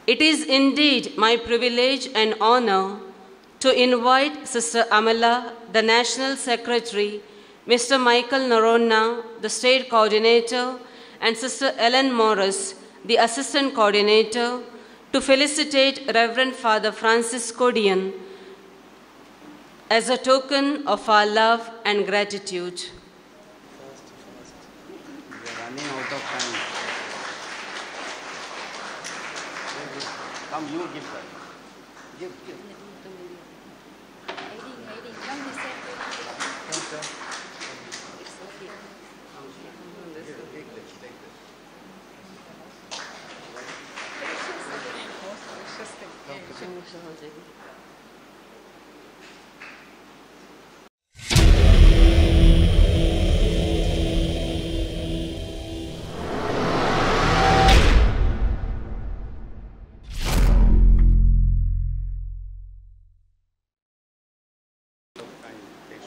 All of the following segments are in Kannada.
It is indeed my privilege and honor to invite Sister Amala, the National Secretary, Mr. Michael Noronha, the State Coordinator, and Sister Ellen Morris, the Assistant Coordinator, to felicitate Reverend Father Francis Kodian as a token of our love and gratitude. We are running out of time. Come, you give that. Give.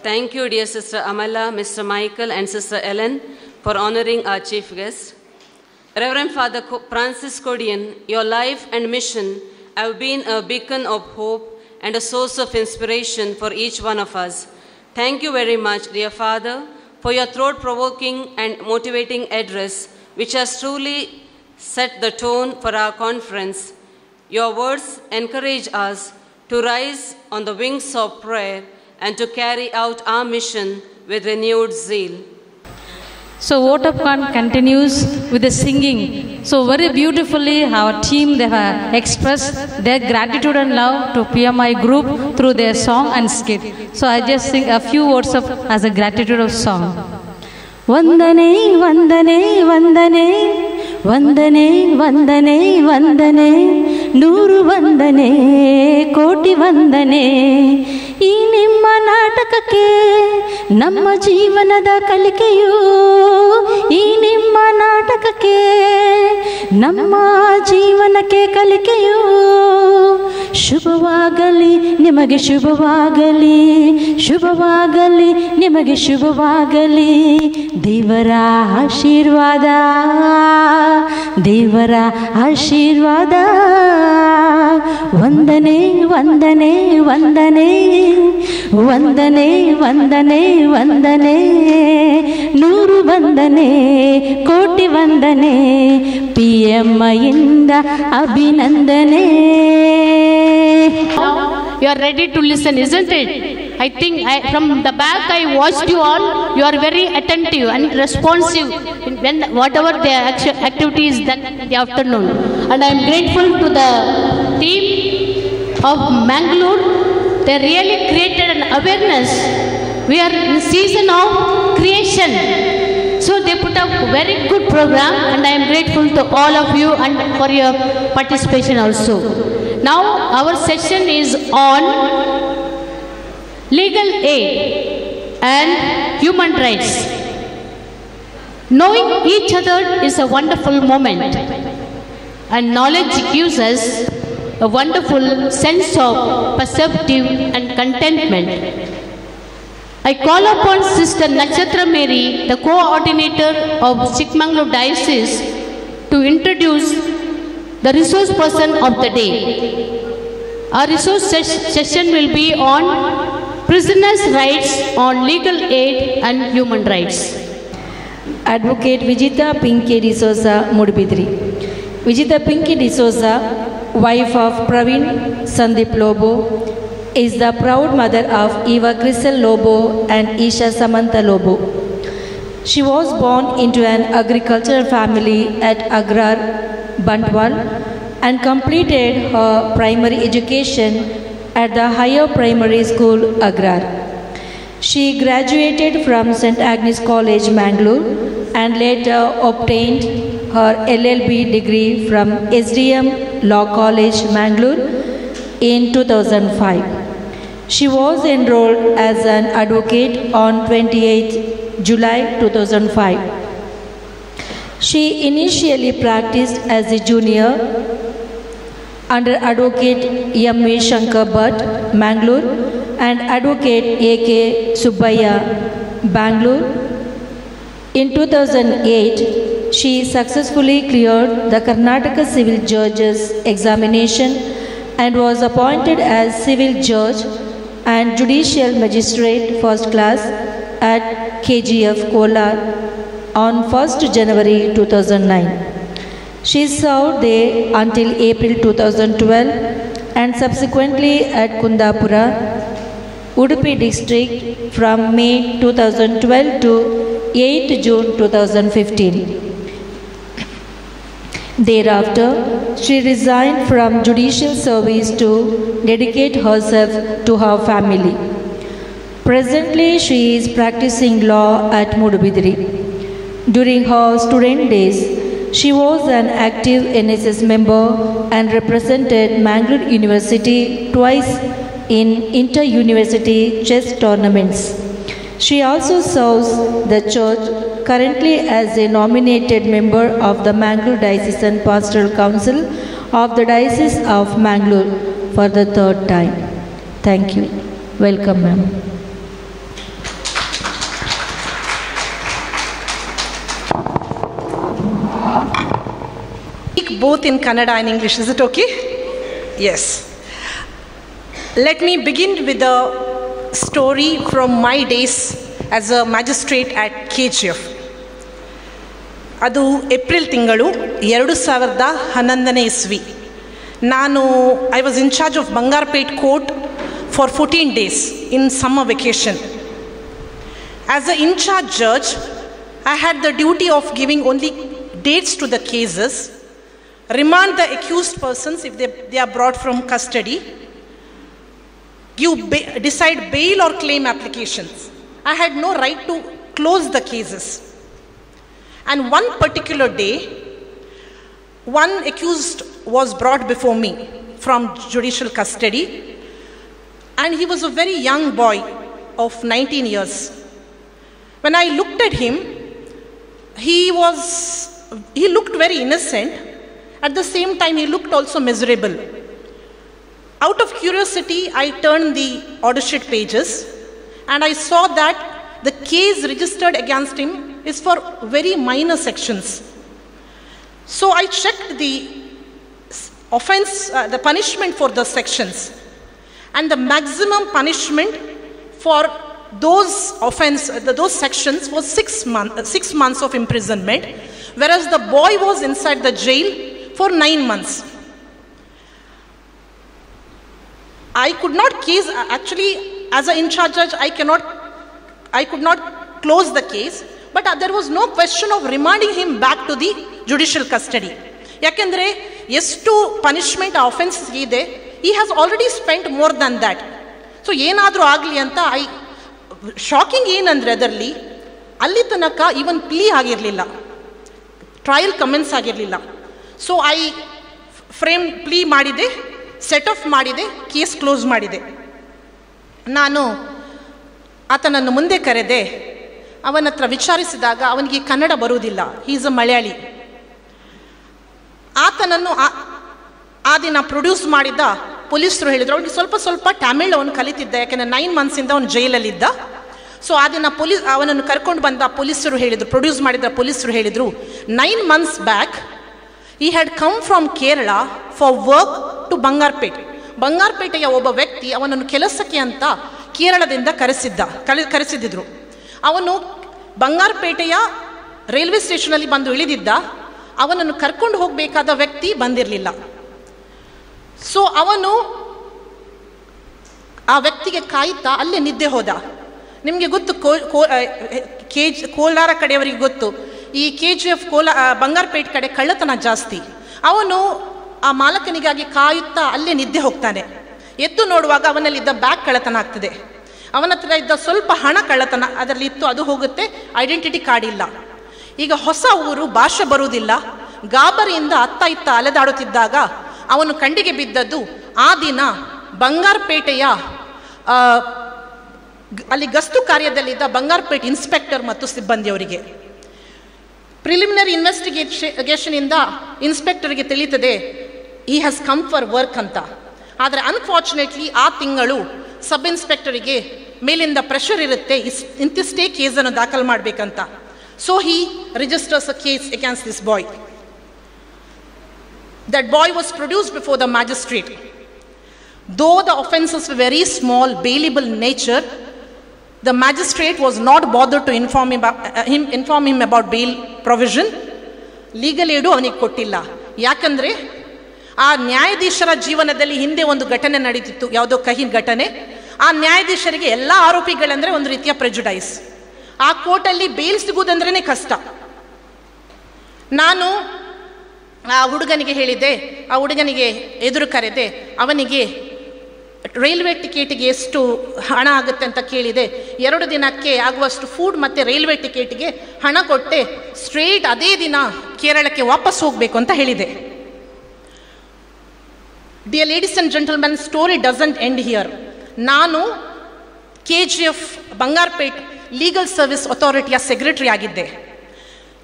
Thank you, dear Sister Amala, Mr. Michael, and Sister Ellen, for honoring our chief guest. Reverend Father Francis Kodian, your life and mission have been a beacon of hope and a source of inspiration for each one of us. Thank you very much, dear Father, for your thought-provoking and motivating address, which has truly set the tone for our conference. Your words encourage us to rise on the wings of prayer and to carry out our mission with renewed zeal. So Vote of Con continues with the singing. So very beautifully our team, they have expressed their gratitude and love to PMI group through their song and skit. So I just sing a few words of as a gratitude of song. Vandane, vandane, vandane. Vandane, vandane, vandane, Nuru vandane, Koti vandane. ಈ ನಿಮ್ಮ ನಾಟಕಕ್ಕೆ ನಮ್ಮ ಜೀವನದ ಕಲಿಕೆಯು ಈ ನಿಮ್ಮ ನಾಟಕಕ್ಕೆ ನಮ್ಮ ಜೀವನಕ್ಕೆ ಕಲಿಕೆಯು ಶುಭವಾಗಲಿ ನಿಮಗೆ ಶುಭವಾಗಲಿ ಶುಭವಾಗಲಿ ನಿಮಗೆ ಶುಭವಾಗಲಿ ದೇವರ ಆಶೀರ್ವಾದ ದೇವರ ಆಶೀರ್ವಾದ ವಂದನೆ ವಂದನೆ ವಂದನೆ ವಂದನೆ ವಂದನೆ ವಂದನೆ ನೂರು ವಂದನೆ ಕೋಟಿ ವಂದನೆ PMI ಇಂದ ಅಭಿನಂದನೆ. You are ready to listen, isn't it? I think from the back I watched you all. You are very attentive and responsive when whatever the activity is done in the afternoon. And I am grateful to the team of Mangalore. They really created an awareness. We are in season of creation. So they put up a very good program, and I am grateful to all of you and for your participation also. Now our session is on legal aid and human rights. Knowing each other is a wonderful moment, and knowledge gives us a wonderful sense of perspective and contentment. I call upon Sister Nakshatra Mary, the coordinator of Chikmagalur Diocese, to introduce the resource person of the day. Our resource session will be on prisoners' rights on legal aid and human rights. Advocate Vijita Pinky D'Souza Mudbidri. Vijita Pinky D'Souza, wife of Praveen Sandeep Lobo, is the proud mother of Eva Crystal Lobo and Isha Samantha Lobo. She was born into an agricultural family at Agrar, Bantwal, and completed her primary education at the Higher Primary School, Agrar. She graduated from St. Agnes College, Mangalore, and later obtained her LLB degree from SDM Law College, Mangalore in 2005. She was enrolled as an advocate on 28 July 2005. She initially practiced as a junior under Advocate M.V. Shankar Bhatt, Mangalore, and Advocate A.K. Subbaya, Bangalore. In 2008, she successfully cleared the Karnataka Civil Judges examination and was appointed as Civil Judge and Judicial Magistrate First Class at KGF Kolar on 1st January 2009. She served there until April 2012 and subsequently at Kundapura, Udupi district from May 2012 to 8th June 2015. Thereafter, she resigned from judicial service to dedicate herself to her family. Presently, she is practicing law at Mudubidri. During her student days, she was an active NSS member and represented Mangalore University twice in inter-university chess tournaments. She also serves the church currently as a nominated member of the Mangalore Diocesan Pastoral Council of the Diocese of Mangalore for the third time. Thank you. Welcome, ma'am. Both in Kannada and English. Is it okay? Yes. Let me begin with a story from my days as a magistrate at KGF. ಅದು ಏಪ್ರಿಲ್ ತಿಂಗಳು 2011ನೇ ಇಸ್ವಿ. I was in charge of Bangarpet court for 14 days in summer vacation. As an in-charge judge, I had the duty of giving only dates to the cases, remand the accused persons if they are brought from custody, decide bail or claim applications. I had no right to close the cases. And one particular day, one accused was brought before me from judicial custody, and he was a very young boy of 19 years. When I looked at him, he looked very innocent. At the same time, he looked also miserable. Out of curiosity, I turned the order sheet pages and I saw that the case registered against him is for very minor sections. So I checked the offense, the punishment for the sections, and the maximum punishment for those those sections was 6 months of imprisonment, whereas the boy was inside the jail for 9 months. I could not case, actually as an in-charge judge, I could not close the case, but there was no question of remanding him back to the judicial custody. Yakendre ಎಷ್ಟು punishment offense ಇದೆ, he has already spent more than that. So ಏನಾದರೂ ಆಗಲಿ ಅಂತ ಶಾಕಿಂಗ್ ಏನಂದರೆ ಅದರಲ್ಲಿ ಅಲ್ಲಿ ತನಕ ಈವನ್ ಪ್ಲೀ ಆಗಿರಲಿಲ್ಲ, ಟ್ರಯಲ್ ಕಮೆನ್ಸ್ ಆಗಿರಲಿಲ್ಲ. ಸೊ ಪ್ಲೀ ಮಾಡಿದೆ, ಸೆಟ್ ಆಫ್ ಮಾಡಿದೆ, ಕೇಸ್ ಕ್ಲೋಸ್ ಮಾಡಿದೆ. ನಾನು ಆತನನ್ನು ಮುಂದೆ ಕರೆದೆ. ಅವನ ಹತ್ರ ವಿಚಾರಿಸಿದಾಗ ಅವನಿಗೆ ಕನ್ನಡ ಬರುವುದಿಲ್ಲ, ಈಸ್ ಅ ಮಲಯಾಳಿ. ಆತನನ್ನು ಆ ದಿನ ಪ್ರೊಡ್ಯೂಸ್ ಮಾಡಿದ್ದ ಪೊಲೀಸರು ಹೇಳಿದರು, ಅವನಿಗೆ ಸ್ವಲ್ಪ ತಮಿಳ್ ಅವನು ಕಲಿತಿದ್ದ, ಯಾಕೆಂದರೆ 9 ಮಂತ್ಸಿಂದ ಅವನು ಜೈಲಲ್ಲಿದ್ದ. ಸೊ ಆ ದಿನ ಅವನನ್ನು ಕರ್ಕೊಂಡು ಬಂದ ಪೊಲೀಸರು ಹೇಳಿದರು, ಪ್ರೊಡ್ಯೂಸ್ ಮಾಡಿದ ಪೊಲೀಸರು ಹೇಳಿದರು, 9 months back he had come from Kerala for work to Bangarpet. ಬಂಗಾರಪೇಟೆಯ ಒಬ್ಬ ವ್ಯಕ್ತಿ ಅವನನ್ನು ಕೆಲಸಕ್ಕೆ ಅಂತ ಕೇರಳದಿಂದ ಕರೆಸಿದ್ದರು. ಅವನು ಬಂಗಾರಪೇಟೆಯ ರೈಲ್ವೆ ಸ್ಟೇಷನಲ್ಲಿ ಬಂದು ಇಳಿದಿದ್ದ. ಅವನನ್ನು ಕರ್ಕೊಂಡು ಹೋಗಬೇಕಾದ ವ್ಯಕ್ತಿ ಬಂದಿರಲಿಲ್ಲ. ಸೊ ಅವನು ಆ ವ್ಯಕ್ತಿಗೆ ಕಾಯ್ತಾ ಅಲ್ಲೇ ನಿದ್ದೆ ಹೋದ. ನಿಮಗೆ ಗೊತ್ತು, ಕೋಲಾರ ಕಡೆಯವರಿಗೆ ಗೊತ್ತು, ಈ KGF ಬಂಗಾರಪೇಟೆ ಕಡೆ ಕಳ್ಳತನ ಜಾಸ್ತಿ. ಅವನು ಆ ಮಾಲಕನಿಗಾಗಿ ಕಾಯುತ್ತಾ ಅಲ್ಲೇ ನಿದ್ದೆ ಹೋಗ್ತಾನೆ. ಎದ್ದು ನೋಡುವಾಗ ಅವನಲ್ಲಿದ್ದ ಬ್ಯಾಗ್ ಕಳ್ಳತನ ಆಗ್ತದೆ. ಅವನ ಹತ್ರ ಇದ್ದ ಸ್ವಲ್ಪ ಹಣ ಕಳ್ಳತನ ಅದರಲ್ಲಿ ಇತ್ತು, ಅದು ಹೋಗುತ್ತೆ. ಐಡೆಂಟಿಟಿ ಕಾರ್ಡ್ ಇಲ್ಲ. ಈಗ ಹೊಸ ಊರು, ಭಾಷೆ ಬರುವುದಿಲ್ಲ. ಗಾಬರಿಯಿಂದ ಅತ್ತ ಇತ್ತ ಅಲೆದಾಡುತ್ತಿದ್ದಾಗ ಅವನು ಕಂಡಿಗೆ ಬಿದ್ದದ್ದು ಆ ದಿನ ಬಂಗಾರಪೇಟೆಯ ಅಲ್ಲಿ ಗಸ್ತು ಕಾರ್ಯದಲ್ಲಿದ್ದ ಬಂಗಾರಪೇಟೆ ಇನ್ಸ್ಪೆಕ್ಟರ್ ಮತ್ತು ಸಿಬ್ಬಂದಿಯವರಿಗೆ. ಪ್ರಿಲಿಮಿನರಿ ಇನ್ವೆಸ್ಟಿಗೇಷನ್ ಇಂದ ಇನ್ಸ್ಪೆಕ್ಟರ್ಗೆ ತಿಳಿಯುತ್ತದೆ ಈ ಹ್ಯಾಸ್ ಕಮ್ ಫಾರ್ ವರ್ಕ್ ಅಂತ. ಆದರೆ ಅನ್ಫಾರ್ಚುನೇಟ್ಲಿ ಆ ತಿಂಗಳು ಸಬ್ ಇನ್ಸ್ಪೆಕ್ಟರಿಗೆ ಮೇಲಿಂದ ಪ್ರೆಷರ್ ಇರುತ್ತೆ, ಇಂತಿಷ್ಟೇ ಕೇಸನ್ನು ದಾಖಲು ಮಾಡಬೇಕಂತ. So he registers a case against this boy. That boy was produced before the magistrate. Though the offences were very small, bailable in nature, the magistrate was not bothered to inform him about bail provision. Legal aid ಅವನಿಗೆ ಕೊಟ್ಟಿಲ್ಲ. ಯಾಕಂದರೆ ಆ ನ್ಯಾಯಾಧೀಶರ ಜೀವನದಲ್ಲಿ ಹಿಂದೆ ಒಂದು ಘಟನೆ ನಡೀತಿತ್ತು, ಯಾವುದೋ ಕಹಿ ಘಟನೆ. ಆ ನ್ಯಾಯಾಧೀಶರಿಗೆ ಎಲ್ಲ ಆರೋಪಿಗಳಂದರೆ ಒಂದು ರೀತಿಯ ಪ್ರೆಜುಡೈಸ್. ಆ ಕೋರ್ಟಲ್ಲಿ ಬೇಲ್ ಸಿಗುವುದಂದ್ರೇ ಕಷ್ಟ. ನಾನು ಆ ಹುಡುಗನಿಗೆ ಹೇಳಿದ್ದೆ, ಆ ಹುಡುಗನಿಗೆ ಎದುರು ಕರೆದೆ, ಅವನಿಗೆ ರೈಲ್ವೆ ಟಿಕೆಟಿಗೆ ಎಷ್ಟು ಹಣ ಆಗುತ್ತೆ ಅಂತ ಕೇಳಿದೆ. 2 ದಿನಕ್ಕೆ ಆಗುವಷ್ಟು ಫುಡ್ ಮತ್ತು ರೈಲ್ವೆ ಟಿಕೆಟ್ಗೆ ಹಣ ಕೊಟ್ಟೆ. ಸ್ಟ್ರೇಟ್ ಅದೇ ದಿನ ಕೇರಳಕ್ಕೆ ವಾಪಸ್ ಹೋಗಬೇಕು ಅಂತ ಹೇಳಿದೆ. Dear ladies and gentlemen, story doesn't end here. ನಾನು KGF ಬಂಗಾರಪೇಟ್ ಲೀಗಲ್ ಸರ್ವಿಸ್ ಅಥಾರಿಟಿಯ ಸೆಕ್ರೆಟರಿ ಆಗಿದ್ದೆ.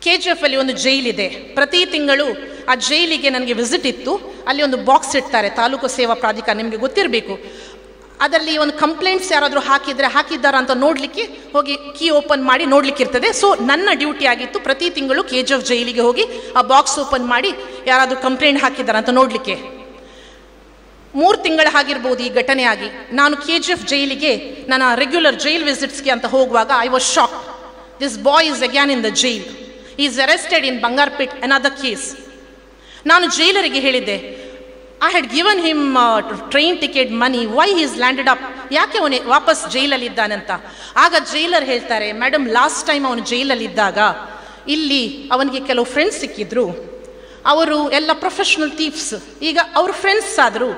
KGF ಅಲ್ಲಿ ಒಂದು ಜೈಲಿದೆ. ಪ್ರತಿ ತಿಂಗಳು ಆ ಜೈಲಿಗೆ ನನಗೆ ವಿಸಿಟ್ ಇತ್ತು. ಅಲ್ಲಿ ಒಂದು ಬಾಕ್ಸ್ ಇಡ್ತಾರೆ, ತಾಲೂಕು ಸೇವಾ ಪ್ರಾಧಿಕಾರ, ನಿಮಗೆ ಗೊತ್ತಿರಬೇಕು. ಅದರಲ್ಲಿ ಒಂದು ಕಂಪ್ಲೇಂಟ್ಸ್ ಯಾರಾದರೂ ಹಾಕಿದ್ದಾರಾ ಅಂತ ನೋಡಲಿಕ್ಕೆ ಹೋಗಿ ಕೀ ಓಪನ್ ಮಾಡಿ ನೋಡಲಿಕ್ಕೆ ಇರ್ತದೆ. ಸೊ ನನ್ನ ಡ್ಯೂಟಿ ಆಗಿತ್ತು ಪ್ರತಿ ತಿಂಗಳು KGF ಜೈಲಿಗೆ ಹೋಗಿ ಆ ಬಾಕ್ಸ್ ಓಪನ್ ಮಾಡಿ ಯಾರಾದರೂ ಕಂಪ್ಲೇಂಟ್ ಹಾಕಿದ್ದಾರಾ ಅಂತ ನೋಡಲಿಕ್ಕೆ. 3 ತಿಂಗಳು ಆಗಿರ್ಬೋದು ಈ ಘಟನೆ ಆಗಿ. ನಾನು KGF ಜೈಲಿಗೆ ನನ್ನ ರೆಗ್ಯುಲರ್ ಜೈಲ್ ವಿಸಿಟ್ಸ್ಗೆ ಅಂತ ಹೋಗುವಾಗ I was shock. This boy is again in the jail. He is arrested in Bangarpet, another case. ನಾನು ಜೈಲರಿಗೆ ಹೇಳಿದ್ದೆ, I had given him train ticket money, why he is landed up, ಯಾಕೆ ಅವನು ವಾಪಸ್ ಜೈಲಲ್ಲಿದ್ದಾನಂತ. ಆಗ ಜೈಲರ್ ಹೇಳ್ತಾರೆ, ಮೇಡಮ್ ಲಾಸ್ಟ್ ಟೈಮ್ ಅವನು ಜೈಲಲ್ಲಿದ್ದಾಗ ಇಲ್ಲಿ ಅವನಿಗೆ ಕೆಲವು ಫ್ರೆಂಡ್ಸ್ ಸಿಕ್ಕಿದ್ರು, ಅವರು ಎಲ್ಲ ಪ್ರೊಫೆಷನಲ್ ಥೀಫ್ಸ್, ಈಗ ಅವರು ಫ್ರೆಂಡ್ಸ್ ಆದರು,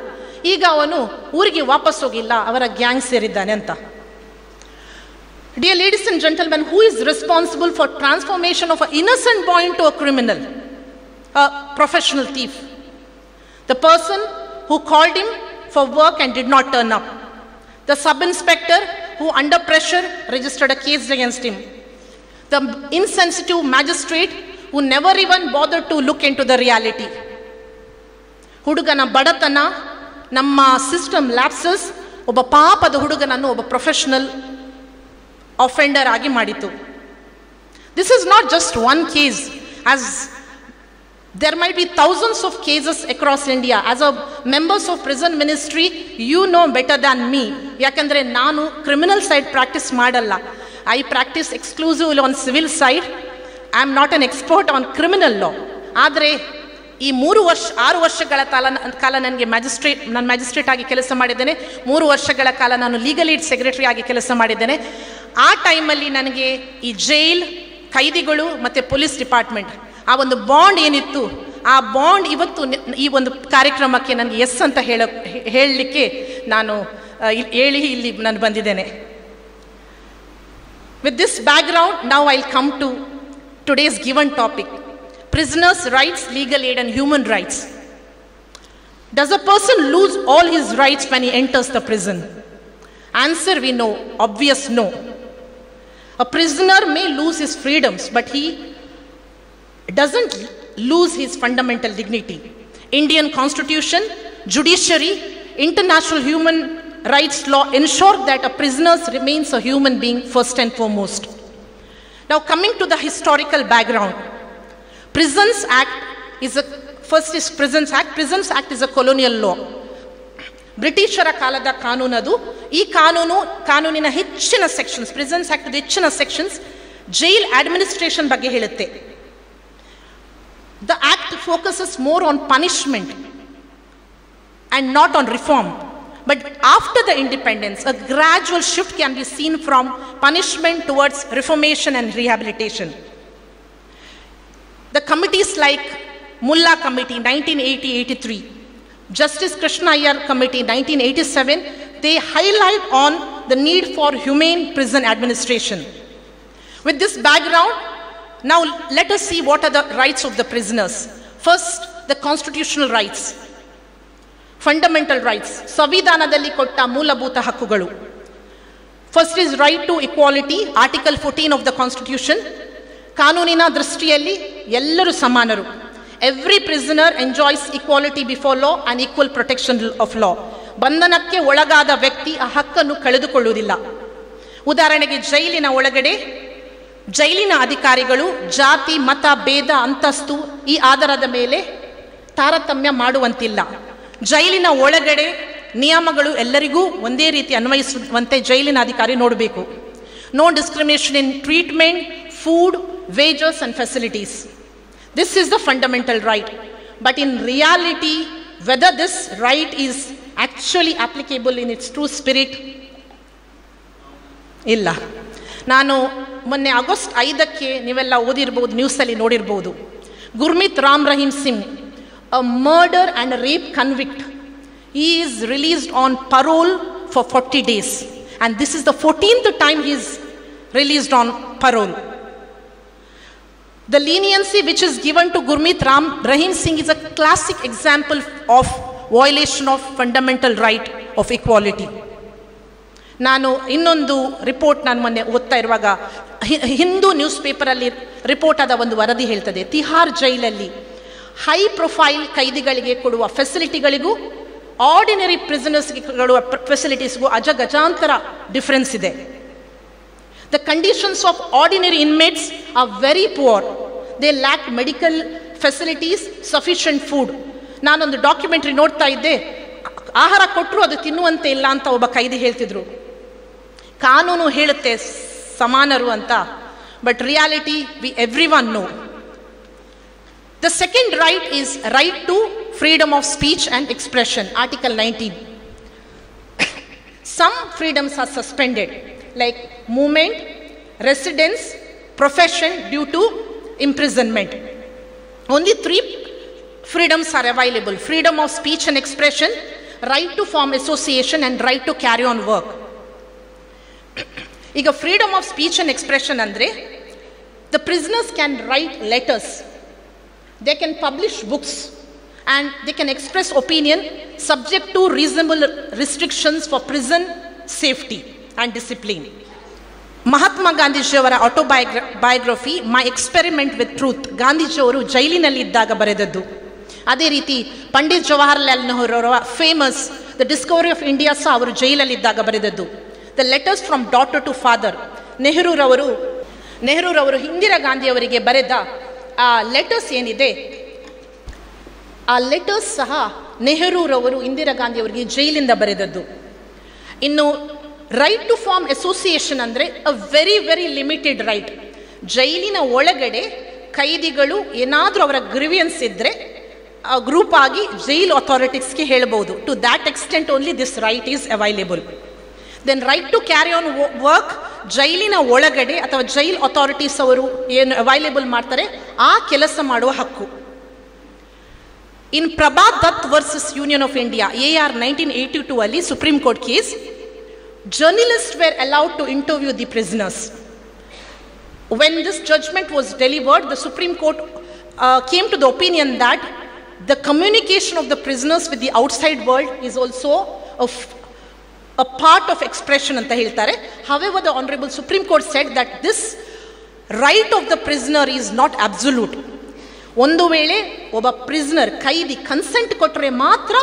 ಈಗ ಅವನು ಊರಿಗೆ ವಾಪಸ್ ಹೋಗಿಲ್ಲ, ಅವರ ಗ್ಯಾಂಗ್ ಸೇರಿದ್ದಾನೆ ಅಂತ. Dear ladies and gentlemen, who is responsible for transformation of an innocent boy into a criminal, a professional thief? The person who called him for work and did not turn up. The sub-inspector who under pressure registered a case against him. The insensitive magistrate who never even bothered to look into the reality. ಹುಡುಗನ ಬಡತನ, ನಮ್ಮ ಸಿಸ್ಟಮ್ ಲ್ಯಾಪ್ಸಸ್, ಒಬ್ಬ ಪಾಪದ ಹುಡುಗನನ್ನು ಒಬ್ಬ ಪ್ರೊಫೆಷನಲ್ offender ಆಗಿ ಮಾಡಿತು. This is not just one case, as there might be thousands of cases across India. As a members of prison ministry, you know better than me. ಯಾಕಂದರೆ ನಾನು ಕ್ರಿಮಿನಲ್ ಸೈಡ್ ಪ್ರಾಕ್ಟೀಸ್ ಮಾಡಲ್ಲ. I practice exclusively on civil side. I am not an expert on criminal law. ಆದರೆ ಈ 6 ವರ್ಷಗಳ ಕಾಲ ನನಗೆ ನಾನು ಮ್ಯಾಜಿಸ್ಟ್ರೇಟ್ ಆಗಿ ಕೆಲಸ ಮಾಡಿದ್ದೇನೆ. 3 ವರ್ಷಗಳ ಕಾಲ ನಾನು ಲೀಗಲ್ ಏಡ್ ಸೆಕ್ರೆಟರಿ ಆಗಿ ಕೆಲಸ ಮಾಡಿದ್ದೇನೆ. ಆ ಟೈಮಲ್ಲಿ ನನಗೆ ಈ ಜೈಲ್, ಕೈದಿಗಳು ಮತ್ತು ಪೊಲೀಸ್ ಡಿಪಾರ್ಟ್ಮೆಂಟ್ ಆ ಒಂದು ಬಾಂಡ್ ಏನಿತ್ತು, ಆ ಬಾಂಡ್ ಇವತ್ತು ಈ ಒಂದು ಕಾರ್ಯಕ್ರಮಕ್ಕೆ ನನಗೆ ಎಸ್ ಅಂತ ಹೇಳಲಿಕ್ಕೆ ನಾನು ಇಲ್ಲಿ ನಾನು ಬಂದಿದ್ದೇನೆ. With this background, now I will come to today's given topic: prisoners' rights, legal aid and human rights. Does a person lose all his rights when he enters the prison? Answer, we know, obvious no. A prisoner may lose his freedoms, but he doesn't lose his fundamental dignity. Indian Constitution, judiciary, international human rights law ensure that a prisoner remains a human being first and foremost. Now coming to the historical background. Prisons Act is Prisons Act is a colonial law. ಬ್ರಿಟಿಷರ ಕಾಲದ ಕಾನೂನದು. ಈ ಕಾನೂನಿನ ಹೆಚ್ಚಿನ ಸೆಕ್ಷನ್ಸ್, ಪ್ರಿಸನ್ಸ್ ಆಕ್ಟ್ ಹೆಚ್ಚಿನ ಸೆಕ್ಷನ್ಸ್ ಜೈಲ್ ಅಡ್ಮಿನಿಸ್ಟ್ರೇಷನ್ ಬಗ್ಗೆ ಹೇಳುತ್ತೆ. The act focuses more on punishment and not on reform. But after the independence, a gradual shift can be seen from punishment towards reformation and rehabilitation. The committees like Mulla Committee 1980-83, Justice Krishna Iyer Committee 1987, they highlight on the need for humane prison administration. With this background, now let us see what are the rights of the prisoners. First, the constitutional rights. Fundamental rights, ಸಂವಿಧಾನದಲ್ಲಿ ಕೊಟ್ಟ ಮೂಲಭೂತ ಹಕ್ಕುಗಳು. First is right to equality, article 14 of the constitution. ಕಾನೂನಿನ ದೃಷ್ಟಿಯಲ್ಲಿ ಎಲ್ಲರೂ ಸಮಾನರು. Every prisoner enjoys equality before law and equal protection of law. ಬಂಧನಕ್ಕೆ ಒಳಗಾದ ವ್ಯಕ್ತಿ ಆ ಹಕ್ಕನ್ನು ಕಳೆದುಕೊಳ್ಳುವುದಿಲ್ಲ. ಉದಾಹರಣೆಗೆ ಜೈಲಿನ ಒಳಗಡೆ ಜೈಲಿನ ಅಧಿಕಾರಿಗಳು ಜಾತಿ, ಮತ, ಭೇದ, ಅಂತಸ್ತು ಈ ಆಧಾರದ ಮೇಲೆ ತಾರತಮ್ಯ ಮಾಡುವಂತಿಲ್ಲ. ಜೈಲಿನ ಒಳಗಡೆ ನಿಯಮಗಳು ಎಲ್ಲರಿಗೂ ಒಂದೇ ರೀತಿ ಅನ್ವಯಿಸುವಂತೆ ಜೈಲಿನ ಅಧಿಕಾರಿ ನೋಡಬೇಕು. No discrimination in treatment, food, wages and facilities. This is the fundamental right. But in reality whether this right is actually applicable in its true spirit ಇಲ್ಲ. ನಾನು ಮೊನ್ನೆ ಆಗಸ್ಟ್ 5ಕ್ಕೆ ನೀವೆಲ್ಲ ಓದಿರ್ಬೋದು, ನ್ಯೂಸಲ್ಲಿ ನೋಡಿರ್ಬೋದು, Gurmeet Ram Rahim Singh, a murder and a rape convict, he is released on parole for 40 days, and this is the 14th time he is released on parole. The leniency which is given to Gurmeet Ram Rahim Singh is a classic example of violation of fundamental right of equality. ನಾನು ಇನ್ನೊಂದು ರಿಪೋರ್ಟ್ ನಾನು ಮೊನ್ನೆ ಓದ್ತಾ ಇರುವಾಗ ಹಿಂದೂ ನ್ಯೂಸ್ ಪೇಪರಲ್ಲಿ ರಿಪೋರ್ಟ್ ಆದ ಒಂದು ವರದಿ ಹೇಳ್ತದೆ, ತಿಹಾರ್ ಜೈಲಲ್ಲಿ ಹೈ ಪ್ರೊಫೈಲ್ ಕೈದಿಗಳಿಗೆ ಕೊಡುವ ಫೆಸಿಲಿಟಿಗಳಿಗೂ ಆರ್ಡಿನರಿ ಪ್ರಿಸನರ್ಸ್ಗೆ ಕೊಡುವ ಫೆಸಿಲಿಟೀಸ್ಗೂ ಅಜಗಜಾಂತರ ಡಿಫರೆನ್ಸ್ ಇದೆ. The conditions of ordinary inmates are very poor. They lac medical facilities, sufficient food. ನಾನೊಂದು ಡಾಕ್ಯುಮೆಂಟ್ರಿ ನೋಡ್ತಾ ಇದ್ದೆ, ಆಹಾರ ಕೊಟ್ಟರು ಅದು ತಿನ್ನುವಂತೆ ಇಲ್ಲ ಅಂತ ಒಬ್ಬ ಕೈದಿ ಹೇಳ್ತಿದ್ರು. ಕಾನೂನು ಹೇಳುತ್ತೆ ಸಮಾನರು ಅಂತ, but reality we everyone know. The second right is right to freedom of speech and expression, Article 19. Some freedoms are suspended, like movement, residence, profession due to imprisonment. Only 3 freedoms are available: freedom of speech and expression, right to form association, and right to carry on work. ಈಗ freedom of speech and expression andre, the prisoners can write letters, they can publish books, and they can express opinion subject to reasonable restrictions for prison safety and discipline. Mahatma ಗಾಂಧೀಜಿಯವರ autobiography my experiment with truth ಗಾಂಧೀಜಿಯವರು ಜೈಲಿನಲ್ಲಿ ಇದ್ದಾಗ ಬರೆದದ್ದು. ಅದೇ ರೀತಿ ಪಂಡಿತ್ ಜವಾಹರ್ಲಾಲ್ ನೆಹರು ಅವರ famous the discovery of India ಸಹ ಅವರು ಜೈಲಲ್ಲಿದ್ದಾಗ ಬರೆದದ್ದು. The letters from daughter to father, ನೆಹರೂರವರು ಇಂದಿರಾ ಗಾಂಧಿಯವರಿಗೆ ಬರೆದ ಆ ಲೆಟರ್ಸ್ ಏನಿದೆ, ಆ ಲೆಟರ್ಸ್ ಸಹ ನೆಹರೂರವರು ಇಂದಿರಾ ಗಾಂಧಿಯವರಿಗೆ ಜೈಲಿಂದ ಬರೆದದ್ದು. ಇನ್ನು ರೈಟ್ ಟು ಫಾರ್ಮ್ ಅಸೋಸಿಯೇಷನ್ ಅಂದರೆ a very very limited right. ಜೈಲಿನ ಒಳಗಡೆ ಕೈದಿಗಳು ಏನಾದರೂ ಅವರ ಗ್ರೀವಿಯನ್ಸ್ ಇದ್ದರೆ ಗ್ರೂಪ್ ಆಗಿ ಜೈಲ್ ಅಥಾರಿಟೀಸ್ಗೆ ಹೇಳ್ಬೋದು. To that extent only this right is available. Then right to carry on work, ಜೈಲಿನ ಒಳಗಡೆ ಅಥವಾ ಜೈಲ್ ಅಥಾರಿಟೀಸ್ ಅವರು ಏನು ಅವೈಲೇಬಲ್ ಮಾಡ್ತಾರೆ ಆ ಕೆಲಸ ಮಾಡುವ ಹಕ್ಕು. In Prabhat Dutt versus union of India AR 1982 ಅಲ್ಲಿ supreme court case, journalist were allowed to interview the prisoners. When this judgment was delivered, the Supreme Court came to the opinion that the communication of the prisoners with the outside world is also a part of expression anta heltare. However, the Honorable Supreme Court said that this right of the prisoner is not absolute. ಒಂದು ವೇಳೆ ಒಬ್ಬ ಪ್ರಿಸನರ್ ಕೈದಿ ಕನ್ಸೆಂಟ್ ಕೊಟ್ಟರೆ ಮಾತ್ರ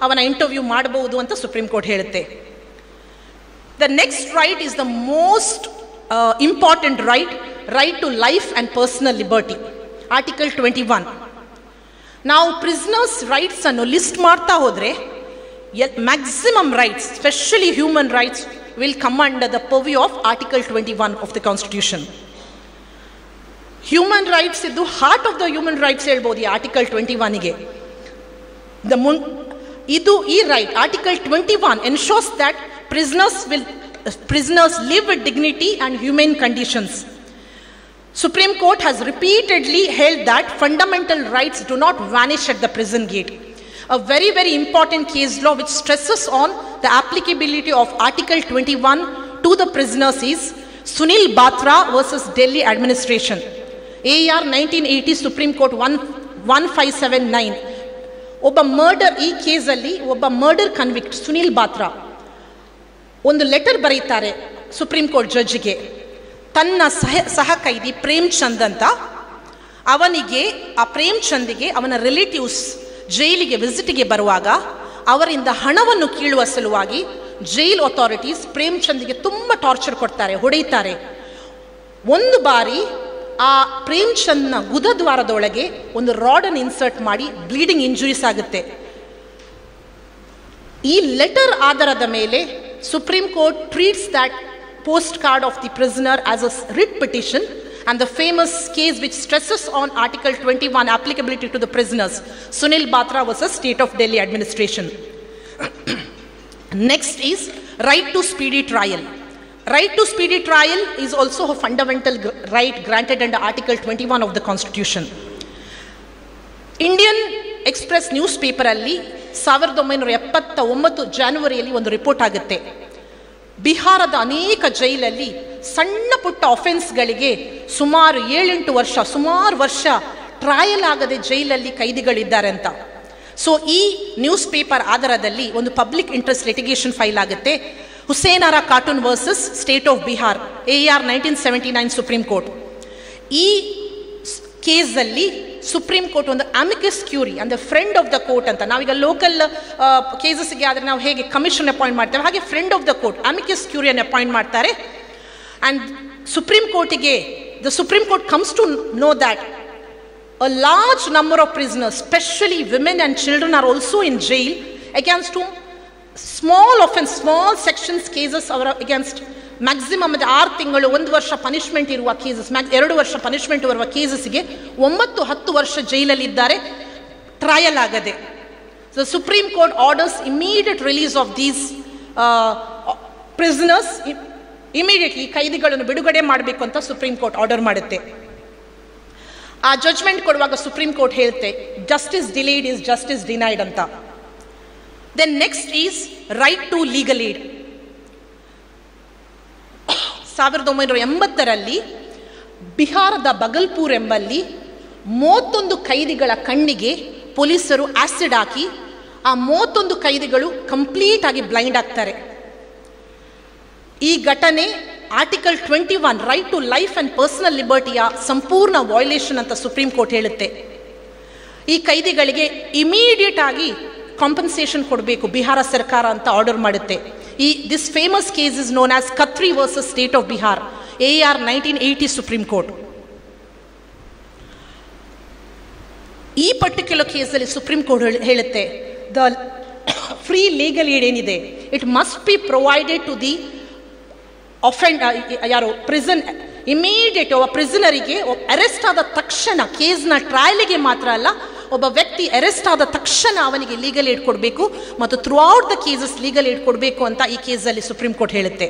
ಅವನ ಇಂಟರ್ವ್ಯೂ ಮಾಡಬಹುದು ಅಂತ ಸುಪ್ರೀಂ ಕೋರ್ಟ್ ಹೇಳುತ್ತೆ. The next right is the most important right to life and personal liberty, Article 21. ನಾವು ಪ್ರಿಸನರ್ಸ್ ರೈಟ್ಸ್ ಅನ್ನು ಲಿಸ್ಟ್ ಮಾಡ್ತಾ ಹೋದರೆ maximum rights, specially human rights, will come under the purview of Article 21 of the constitution. Human rights ಇದ್ದು heart of the human rights ಹೇಳ್ಬೋದು ಈ Article 21ಗೆ. ಇದು ಈ right Article 21 ensures that prisoners live with dignity and humane conditions. Supreme Court has repeatedly held that fundamental rights do not vanish at the prison gate. A very, very important case law which stresses on the applicability of Article 21 to the prisoners is Sunil Batra versus Delhi Administration. AR 1980 Supreme Court 1579. ಒಬ್ಬ ಮರ್ಡರ್, ಈ ಕೇಸಲ್ಲಿ ಒಬ್ಬ ಮರ್ಡರ್ ಕನ್ವಿಕ್ಟ್ ಸುನಿಲ್ ಬಾತ್ರಾ ಒಂದು ಲೆಟರ್ ಬರೀತಾರೆ ಸುಪ್ರೀಂ ಕೋರ್ಟ್ ಜಡ್ಜ್ಗೆ. ತನ್ನ ಸಹ ಕೈದಿ ಪ್ರೇಮ್ ಚಂದ್ ಅಂತ, ಅವನಿಗೆ ಆ ಪ್ರೇಮ್ ಚಂದ್ಗೆ ಅವನ ರಿಲೇಟಿವ್ಸ್ ಜೈಲಿಗೆ ವಿಸಿಟ್ಗೆ ಬರುವಾಗ ಅವರಿಂದ ಹಣವನ್ನು ಕೀಳುವ ಸಲುವಾಗಿ ಜೈಲ್ ಅಥಾರಿಟೀಸ್ ಪ್ರೇಮ್ ಚಂದ್ಗೆ ತುಂಬ ಟಾರ್ಚರ್ ಕೊಡ್ತಾರೆ, ಹೊಡೆಯುತ್ತಾರೆ. ಒಂದು ಬಾರಿ ಆ ಪ್ರೇಮ್ಚಂದ್ನ ಗುದದ್ವಾರದೊಳಗೆ ಒಂದು ರಾಡನ್ನು ಇನ್ಸರ್ಟ್ ಮಾಡಿ ಬ್ಲೀಡಿಂಗ್ ಇಂಜುರೀಸ್ ಆಗುತ್ತೆ. ಈ ಲೆಟರ್ ಆಧಾರದ ಮೇಲೆ supreme court treats that post card of the prisoner as a writ petition and the famous case which stresses on Article 21 applicability to the prisoners, Sunil Batra versus State of Delhi Administration. Next is right to speedy trial. Right to speedy trial is also a fundamental right granted under Article 21 of the Constitution. Indian Express newspaper alli 1979 ಜಾನ್ವರಿಯಲ್ಲಿ ಒಂದು ರಿಪೋರ್ಟ್ ಆಗುತ್ತೆ. ಬಿಹಾರದ ಅನೇಕ ಜೈಲಲ್ಲಿ ಸಣ್ಣ ಪುಟ್ಟ ಅಫೆನ್ಸ್ಗಳಿಗೆ ಸುಮಾರು 7-8 ವರ್ಷ ಟ್ರಯಲ್ ಆಗದೆ ಜೈಲಲ್ಲಿ ಕೈದಿಗಳಿದ್ದಾರೆ ಅಂತ. ಸೊ ಈ ನ್ಯೂಸ್ ಪೇಪರ್ ಆಧಾರದಲ್ಲಿ ಒಂದು ಪಬ್ಲಿಕ್ ಇಂಟ್ರೆಸ್ಟ್ ಲಿಟಿಗೇಷನ್ ಫೈಲ್ ಆಗುತ್ತೆ. Hussainara Khatoon versus state of Bihar, AR 1979 supreme court. ಈ ಕೇಸಲ್ಲಿ ಸುಪ್ರೀಂ ಕೋರ್ಟ್ ಒಂದು ಅಮಿಕಸ್ ಕ್ಯೂರಿ ಅಂದರೆ ಫ್ರೆಂಡ್ ಆಫ್ ದ ಕೋರ್ಟ್ ಅಂತ, ನಾವೀಗ ಲೋಕಲ್ ಕೇಸಸ್ಗೆ ಆದರೆ ನಾವು ಹೇಗೆ ಕಮಿಷನ್ ಅಪಾಯಿಂಟ್ ಮಾಡ್ತೇವೆ ಹಾಗೆ friend of the court amicus ಕ್ಯೂರಿಯನ್ನು ಅಪಾಯಿಂಟ್ ಮಾಡ್ತಾರೆ. ಆ್ಯಂಡ್ ಸುಪ್ರೀಂ ಕೋರ್ಟಿಗೆ the supreme court comes to know that a large number of prisoners, especially women and children, are also in jail against whom small offense, small sections cases are against maximum ಅಂದರೆ 6 ತಿಂಗಳು 1 ವರ್ಷ ಪನಿಷ್ಮೆಂಟ್ ಇರುವ ಕೇಸಸ್, 2 ವರ್ಷ ಪನಿಷ್ಮೆಂಟ್ ಇರುವ ಕೇಸಸ್ಗೆ 9-10 ವರ್ಷ ಜೈಲಲ್ಲಿದ್ದಾರೆ ಟ್ರಯಲ್ ಆಗದೆ. So supreme court orders immediate release of these prisoners, immediately ಕೈದಿಗಳನ್ನು ಬಿಡುಗಡೆ ಮಾಡಬೇಕು ಅಂತ ಸುಪ್ರೀಂ ಕೋರ್ಟ್ ಆರ್ಡರ್ ಮಾಡುತ್ತೆ. ಆ ಜಡ್ಜ್ಮೆಂಟ್ ಕೊಡುವಾಗ ಸುಪ್ರೀಂ ಕೋರ್ಟ್ ಹೇಳುತ್ತೆ justice delayed is justice denied ಅಂತ. Then next is right to legal aid. 1980ರಲ್ಲಿ ಬಿಹಾರದ ಬಗಲ್ಪುರ್ ಎಂಬಲ್ಲಿ 31 ಕೈದಿಗಳ ಕಣ್ಣಿಗೆ ಪೊಲೀಸರು ಆಸಿಡ್ ಹಾಕಿ ಆ 31 ಕೈದಿಗಳು ಕಂಪ್ಲೀಟ್ ಆಗಿ ಬ್ಲೈಂಡ್ ಆಗ್ತಾರೆ. ಈ ಘಟನೆ article 21 right to life and personal ಲಿಬರ್ಟಿಯ ಸಂಪೂರ್ಣ ವಯೋಲೇಷನ್ ಅಂತ ಸುಪ್ರೀಂ ಕೋರ್ಟ್ ಹೇಳುತ್ತೆ. ಈ ಕೈದಿಗಳಿಗೆ ಇಮಿಡಿಯೇಟ್ ಆಗಿ ಕಾಂಪನ್ಸೇಷನ್ ಕೊಡಬೇಕು ಬಿಹಾರ ಸರ್ಕಾರ ಅಂತ ಆರ್ಡರ್ ಮಾಡುತ್ತೆ. This famous case is known as Khatri versus state of Bihar, AR 1980 supreme court. ಈ ಪರ್ಟಿಕ್ಯುಲರ್ ಕೇಸಲ್ಲಿ ಸುಪ್ರೀಂ ಕೋರ್ಟ್ ಹೇಳುತ್ತೆ ದ ಫ್ರೀ ಲೀಗಲ್ ಏಡ್ ಏನಿದೆ it must be provided to the ಯಾರು ಪ್ರಿಸನ್ ಇಮಿಡಿಯೇಟ್. ಒಬ್ಬ ಪ್ರಿಸನರಿಗೆ ಅರೆಸ್ಟ್ ಆದ ತಕ್ಷಣ, ಕೇಸ್ನ ಟ್ರಯಲಿಗೆ ಮಾತ್ರ ಅಲ್ಲ, ಒಬ್ಬ ವ್ಯಕ್ತಿ ಅರೆಸ್ಟ್ ಆದ ತಕ್ಷಣ ಅವನಿಗೆ ಲೀಗಲ್ ಏಡ್ ಕೊಡಬೇಕು ಮತ್ತು throughout the cases legal aid ಕೊಡಬೇಕು ಅಂತ ಈ ಕೇಸಲ್ಲಿ ಸುಪ್ರೀಂ ಕೋರ್ಟ್ ಹೇಳುತ್ತೆ.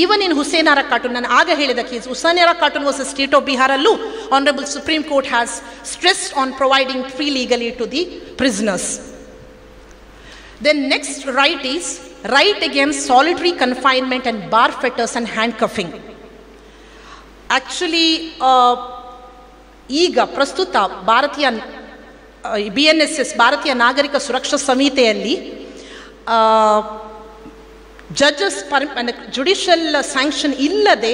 ಈವನ್ ಇನ್ ಹುಸೇನಾರ ಕಾರ್ಟೂನ್, ನಾನು ಆಗ ಹೇಳಿದ case Hussainara Khatoon versus state of ಬಿಹಾರಲ್ಲೂ honourable supreme court has stressed on providing free legal aid to the prisoners. Then next right is right against solitary confinement and bar fetters and handcuffing. Actually, ಈಗ ಪ್ರಸ್ತುತ ಭಾರತೀಯ BNSS ಭಾರತೀಯ ನಾಗರಿಕ ಸುರಕ್ಷಾ ಸಮಿತಿಯಲ್ಲಿ ಜಡ್ಜಸ್ ಜುಡಿಷಿಯಲ್ ಸ್ಯಾಂಕ್ಷನ್ ಇಲ್ಲದೆ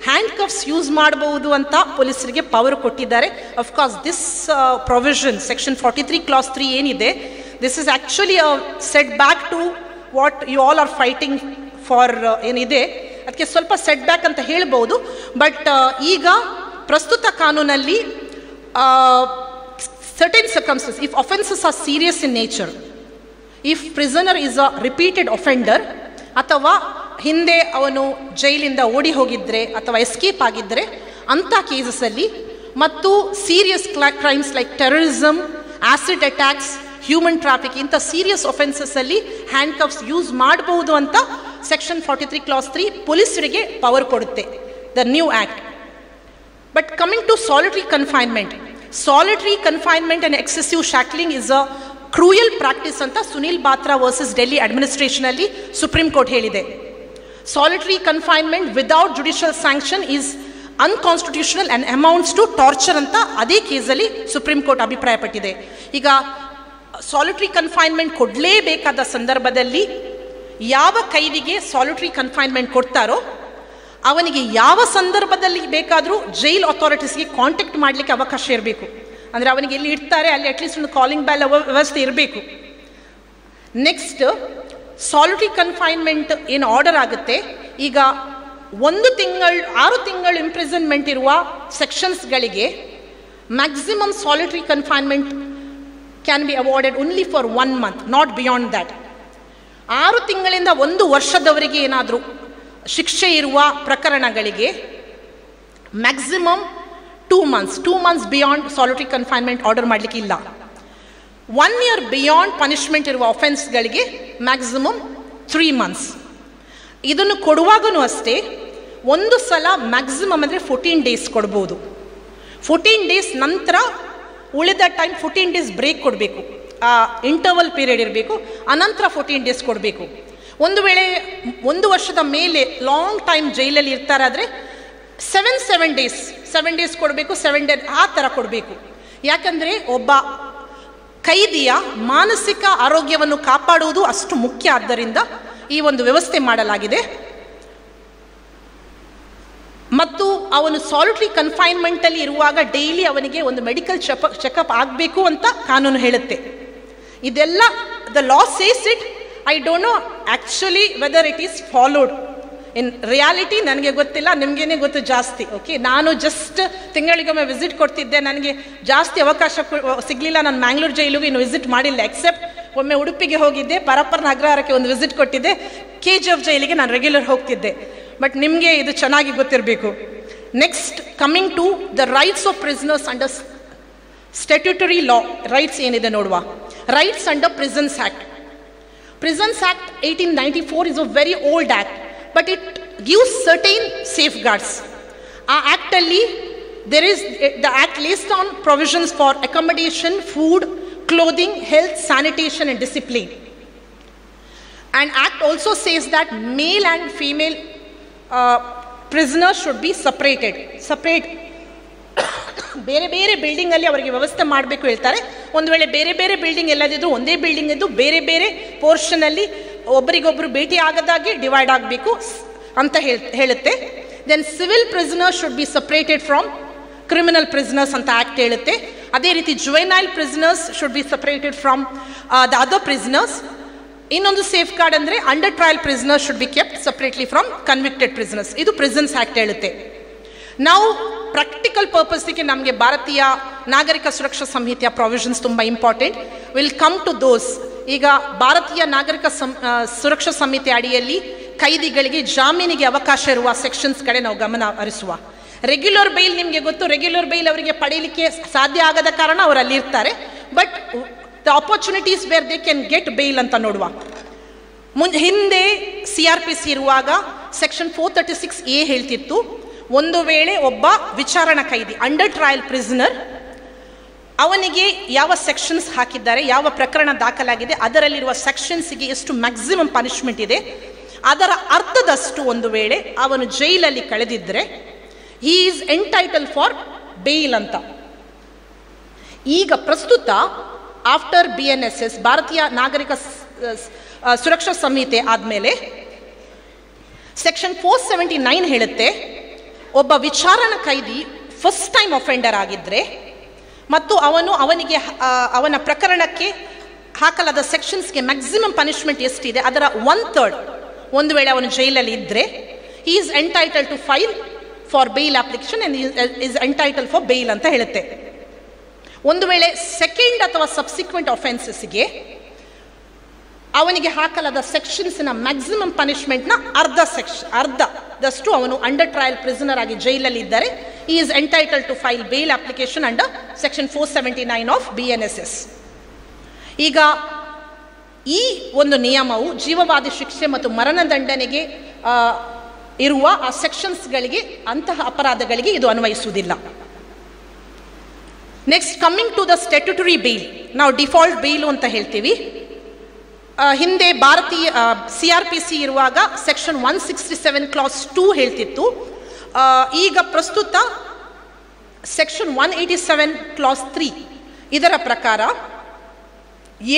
ಹ್ಯಾಂಡ್ ಕಫ್ಸ್ ಯೂಸ್ ಮಾಡಬಹುದು ಅಂತ ಪೊಲೀಸರಿಗೆ ಪವರ್ ಕೊಟ್ಟಿದ್ದಾರೆ. Of course this provision section 43 clause 3 ಏನಿದೆ, this is actually a setback to what you all are fighting for ಏನಿದೆ ಅದಕ್ಕೆ ಸ್ವಲ್ಪ ಸೆಟ್ ಬ್ಯಾಕ್ ಅಂತ ಹೇಳ್ಬೋದು. ಬಟ್ ಈಗ ಪ್ರಸ್ತುತ ಕಾನೂನಲ್ಲಿ certain circumstances, if offences are serious in nature, if prisoner is a repeated offender, ಅಥವಾ ಹಿಂದೆ ಅವನು ಜೈಲಿಂದ ಓಡಿ ಹೋಗಿದ್ರೆ ಅಥವಾ ಎಸ್ಕೇಪ್ ಆಗಿದ್ದರೆ ಅಂಥ ಕೇಸಸಲ್ಲಿ, ಮತ್ತು serious crimes like terrorism, acid attacks, human traffic, ಇಂಥ ಸೀರಿಯಸ್ ಒಫೆನ್ಸಸ್ಸಲ್ಲಿ ಹ್ಯಾಂಡ್ ಕಫ್ಸ್ ಯೂಸ್ ಮಾಡಬಹುದು ಅಂತ ಸೆಕ್ಷನ್ 43 ಕ್ಲಾಸ್ 3 ಪೊಲೀಸರಿಗೆ ಪವರ್ ಕೊಡುತ್ತೆ, the new act. But coming to solitary confinement and excessive shackling is a cruel practice ಅಂತ ಸುನಿಲ್ ಬಾತ್ರಾ ವರ್ಸಸ್ ಡೆಲ್ಲಿ ಅಡ್ಮಿನಿಸ್ಟ್ರೇಷನಲ್ಲಿ ಸುಪ್ರೀಂ ಕೋರ್ಟ್ ಹೇಳಿದೆ. Solitary confinement without judicial sanction is unconstitutional and amounts to torture ಅಂತ ಅದೇ ಕೇಸಲ್ಲಿ ಸುಪ್ರೀಂ ಕೋರ್ಟ್ ಅಭಿಪ್ರಾಯಪಟ್ಟಿದೆ. ಈಗ ಸಾಲಿಟರಿ ಕನ್ಫೈನ್ಮೆಂಟ್ ಕೊಡಲೇಬೇಕಾದ ಸಂದರ್ಭದಲ್ಲಿ ಯಾವ ಕೈದಿಗೆ ಸಾಲಿಟರಿ ಕನ್ಫೈನ್ಮೆಂಟ್ ಕೊಡ್ತಾರೋ ಅವನಿಗೆ ಯಾವ ಸಂದರ್ಭದಲ್ಲಿ ಬೇಕಾದರೂ ಜೈಲ್ ಅಥಾರಿಟೀಸ್ಗೆ ಕಾಂಟ್ಯಾಕ್ಟ್ ಮಾಡಲಿಕ್ಕೆ ಅವಕಾಶ ಇರಬೇಕು. ಅಂದರೆ ಅವನಿಗೆ ಎಲ್ಲಿ ಇಡ್ತಾರೆ ಅಲ್ಲಿ ಅಟ್ಲೀಸ್ಟ್ ಒಂದು ಕಾಲಿಂಗ್ ಬೆಲ್ ವ್ಯವಸ್ಥೆ ಇರಬೇಕು. ನೆಕ್ಸ್ಟ್ ಸಾಲಿಟರಿ ಕನ್ಫೈನ್ಮೆಂಟ್ ಏನು ಆರ್ಡರ್ ಆಗುತ್ತೆ, ಈಗ 6 ತಿಂಗಳು ಇಂಪ್ರಿಸನ್ಮೆಂಟ್ ಇರುವ ಸೆಕ್ಷನ್ಸ್ಗಳಿಗೆ maximum solitary confinement can be awarded only for 1 month, not beyond that. 6 ತಿಂಗಳಿಂದ 1 ವರ್ಷದವರೆಗೆ ಏನಾದರೂ ಶಿಕ್ಷೆ ಇರುವ ಪ್ರಕರಣಗಳಿಗೆ maximum 2 months beyond solitary confinement order ಮಾಡಲಿಕ್ಕೆ ಇಲ್ಲ. 1 year ಬಿಯಾಂಡ್ ಪನಿಷ್ಮೆಂಟ್ ಇರುವ ಅಫೆನ್ಸ್ಗಳಿಗೆ ಮ್ಯಾಕ್ಸಿಮಮ್ 3 months. ಇದನ್ನು ಕೊಡುವಾಗೂ ಅಷ್ಟೇ, ಒಂದು ಸಲ ಮ್ಯಾಕ್ಸಿಮಮ್ ಅಂದರೆ 14 days ಕೊಡ್ಬೋದು. 14 days ನಂತರ ಉಳಿದ ಟೈಮ್ 14 days ಬ್ರೇಕ್ ಕೊಡಬೇಕು, ಇಂಟರ್ವಲ್ ಪೀರಿಯಡ್ ಇರಬೇಕು, ಅನಂತರ 14 days ಕೊಡಬೇಕು. ಒಂದು ವೇಳೆ 1 ವರ್ಷದ ಮೇಲೆ ಲಾಂಗ್ ಟೈಮ್ ಜೈಲಲ್ಲಿ ಇರ್ತಾರಾದರೆ 7 days ಕೊಡಬೇಕು, 7 days ಆ ಥರ ಕೊಡಬೇಕು. ಯಾಕಂದರೆ ಒಬ್ಬ ಕೈದಿಯ ಮಾನಸಿಕ ಆರೋಗ್ಯವನ್ನು ಕಾಪಾಡುವುದು ಅಷ್ಟು ಮುಖ್ಯ. ಆದ್ದರಿಂದ ಈ ಒಂದು ವ್ಯವಸ್ಥೆ ಮಾಡಲಾಗಿದೆ. ಮತ್ತು ಅವನು ಸಾಲಿಟರಿ ಕನ್ಫೈನ್ಮೆಂಟಲ್ಲಿ ಇರುವಾಗ ಡೈಲಿ ಅವನಿಗೆ ಒಂದು ಮೆಡಿಕಲ್ ಚೆಕಪ್ ಆಗಬೇಕು ಅಂತ ಕಾನೂನು ಹೇಳುತ್ತೆ. ಇದೆಲ್ಲ the law says it. I don't know actually whether it is followed in reality. ನನಗೆ ಗೊತ್ತಿಲ್ಲ, ನಿಮಗೇನೆ ಗೊತ್ತು ಜಾಸ್ತಿ. ಓಕೆ, ನಾನು ಜಸ್ಟ್ ತಿಂಗಳಿಗೊಮ್ಮೆ ವಿಸಿಟ್ ಕೊಡ್ತಿದ್ದೆ. ನನಗೆ ಜಾಸ್ತಿ ಅವಕಾಶ ಸಿಗಲಿಲ್ಲ. ನಾನು ಮ್ಯಾಂಗ್ಳೂರು ಜೈಲಿಗೆ ಇನ್ನು ವಿಸಿಟ್ ಮಾಡಿಲ್ಲ, ಎಕ್ಸೆಪ್ಟ್ ಒಮ್ಮೆ ಉಡುಪಿಗೆ ಹೋಗಿದ್ದೆ, ಪರಪ್ಪನ ಅಗ್ರಹಾರಕ್ಕೆ ಒಂದು ವಿಸಿಟ್ ಕೊಟ್ಟಿದ್ದೆ, KGF ಜೈಲಿಗೆ ನಾನು ರೆಗ್ಯುಲರ್ ಹೋಗ್ತಿದ್ದೆ. ಬಟ್ ನಿಮಗೆ ಇದು ಚೆನ್ನಾಗಿ ಗೊತ್ತಿರಬೇಕು. Next coming to the rights of prisoners under statutory law. Rights ಏನಿದೆ ನೋಡುವ. Rights under prisons act. Prisons act 1894 is a very old act, but it gives certain safeguards. ಆ ಆ್ಯಕ್ಟಲ್ಲಿ the act lays down provisions for accommodation, food, clothing, health, sanitation and discipline. And act also says that male and female prisoners should be separate. ಬೇರೆ ಬೇರೆ ಬಿಲ್ಡಿಂಗಲ್ಲಿ ಅವರಿಗೆ ವ್ಯವಸ್ಥೆ ಮಾಡಬೇಕು ಹೇಳ್ತಾರೆ. ಒಂದು ವೇಳೆ ಬೇರೆ ಬೇರೆ ಬಿಲ್ಡಿಂಗ್ ಎಲ್ಲದಿದ್ರು ಒಂದೇ ಬಿಲ್ಡಿಂಗ್ ಇದ್ದು ಬೇರೆ ಬೇರೆ ಪೋರ್ಷನಲ್ಲಿ ಒಬ್ಬರಿಗೊಬ್ಬರು ಭೇಟಿ ಆಗದಾಗೆ ಡಿವೈಡ್ ಆಗಬೇಕು ಅಂತ ಹೇಳುತ್ತೆ. Then civil prisoners should be separated from criminal prisoners ಅಂತ ಆ್ಯಕ್ಟ್ ಹೇಳುತ್ತೆ. ಅದೇ ರೀತಿ juvenile prisoners should be separated from the other prisoners. ಇನ್ನೊಂದು ಸೇಫ್ ಗಾರ್ಡ್ ಅಂದರೆ under trial prisoners should be kept separately from convicted prisoners. ಇದು ಪ್ರಿಸನ್ಸ್ ಆ್ಯಕ್ಟ್ ಹೇಳುತ್ತೆ. ನಾವು ಪ್ರಾಕ್ಟಿಕಲ್ ಪರ್ಪಸ್ಗೆ ನಮಗೆ ಭಾರತೀಯ ನಾಗರಿಕ ಸುರಕ್ಷಾ ಸಂಹಿತೆಯ ಪ್ರಾವಿಷನ್ಸ್ ತುಂಬ important. Will come to those. ಈಗ ಭಾರತೀಯ ನಾಗರಿಕ ಸುರಕ್ಷಾ ಸಂಹಿತೆ ಅಡಿಯಲ್ಲಿ ಕೈದಿಗಳಿಗೆ ಜಾಮೀನಿಗೆ ಅವಕಾಶ ಇರುವ ಸೆಕ್ಷನ್ಸ್ ಕಡೆ ನಾವು ಗಮನ ಹರಿಸುವ. ರೆಗ್ಯುಲರ್ ಬೈಲ್ ನಿಮಗೆ ಗೊತ್ತು. ರೆಗ್ಯುಲರ್ ಬೈಲ್ ಅವರಿಗೆ ಪಡೆಯಲಿಕ್ಕೆ ಸಾಧ್ಯ ಆಗದ ಕಾರಣ ಅವರು ಅಲ್ಲಿ ಇರ್ತಾರೆ. But the opportunities where they can get bail ಅಂತ ನೋಡುವ. ಹಿಂದೆ CRPC ಇರುವಾಗ ಸೆಕ್ಷನ್ 436A ಹೇಳ್ತಿತ್ತು, ಒಂದು ವೇಳೆ ಒಬ್ಬ ವಿಚಾರಣಾ ಕೈದಿ ಅಂಡರ್ ಟ್ರಯಲ್ ಪ್ರಿಸನರ್ ಅವನಿಗೆ ಯಾವ ಸೆಕ್ಷನ್ಸ್ ಹಾಕಿದ್ದಾರೆ, ಯಾವ ಪ್ರಕರಣ ದಾಖಲಾಗಿದೆ, ಅದರಲ್ಲಿರುವ ಸೆಕ್ಷನ್ಸ್ಗೆ ಎಷ್ಟು ಮ್ಯಾಕ್ಸಿಮಮ್ ಪನಿಷ್ಮೆಂಟ್ ಇದೆ, ಅದರ ಅರ್ಧದಷ್ಟು ಒಂದು ವೇಳೆ ಅವನು ಜೈಲಲ್ಲಿ ಕಳೆದಿದ್ದರೆ he is entitle for bail ಅಂತ. ಈಗ ಪ್ರಸ್ತುತ ಆಫ್ಟರ್ BNSS ಭಾರತೀಯ ನಾಗರಿಕ ಸುರಕ್ಷಾ ಸಂಹಿತೆ ಆದಮೇಲೆ ಸೆಕ್ಷನ್ 479 ಹೇಳುತ್ತೆ, ಒಬ್ಬ ವಿಚಾರಣಾ ಕೈದಿ ಫಸ್ಟ್ ಟೈಮ್ ಅಫೆಂಡರ್ ಆಗಿದ್ದರೆ ಮತ್ತು ಅವನಿಗೆ ಅವನ ಪ್ರಕರಣಕ್ಕೆ ಹಾಕಲಾದ ಸೆಕ್ಷನ್ಸ್ಗೆ ಮ್ಯಾಕ್ಸಿಮಮ್ ಪನಿಷ್ಮೆಂಟ್ ಎಷ್ಟಿದೆ ಅದರ 1/3 ಒಂದು ವೇಳೆ ಅವನು ಜೈಲಲ್ಲಿ ಇದ್ದರೆ he is entitle to file for bail application and is entitle for bail ಅಂತ ಹೇಳುತ್ತೆ. ಒಂದು ವೇಳೆ ಸೆಕೆಂಡ್ ಅಥವಾ ಸಬ್ಸಿಕ್ವೆಂಟ್ ಅಫೆನ್ಸಸ್ಗೆ ಅವನಿಗೆ ಹಾಕಲಾದ ಸೆಕ್ಷನ್ಸ್ನ ಮ್ಯಾಕ್ಸಿಮಮ್ ಪನಿಷ್ಮೆಂಟ್ನ ಅರ್ಧದಷ್ಟು ಅವನು ಅಂಡರ್ ಟ್ರಯಲ್ ಪ್ರಿಸನರ್ ಆಗಿ ಜೈಲಲ್ಲಿ ಇದ್ದರೆ ಈ is entitle to file bail application under section 479 of BNSS. ಈಗ ಈ ಒಂದು ನಿಯಮವು ಜೀವವಾದಿ ಶಿಕ್ಷೆ ಮತ್ತು ಮರಣದಂಡನೆಗೆ ಇರುವ ಆ ಸೆಕ್ಷನ್ಸ್ಗಳಿಗೆ, ಅಂತಹ ಅಪರಾಧಗಳಿಗೆ ಇದು ಅನ್ವಯಿಸುವುದಿಲ್ಲ. Next coming to the statutory bail. ನಾವು ಡಿಫಾಲ್ಟ್ ಬೇಲು ಅಂತ ಹೇಳ್ತೀವಿ. ಹಿಂದೆ ಭಾರತೀಯ CRPC ಇರುವಾಗ ಸೆಕ್ಷನ್ 167 ಕ್ಲಾಸ್ 2 ಹೇಳ್ತಿತ್ತು. ಈಗ ಪ್ರಸ್ತುತ ಸೆಕ್ಷನ್ 187 ಕ್ಲಾಸ್ 3 ಇದರ ಪ್ರಕಾರ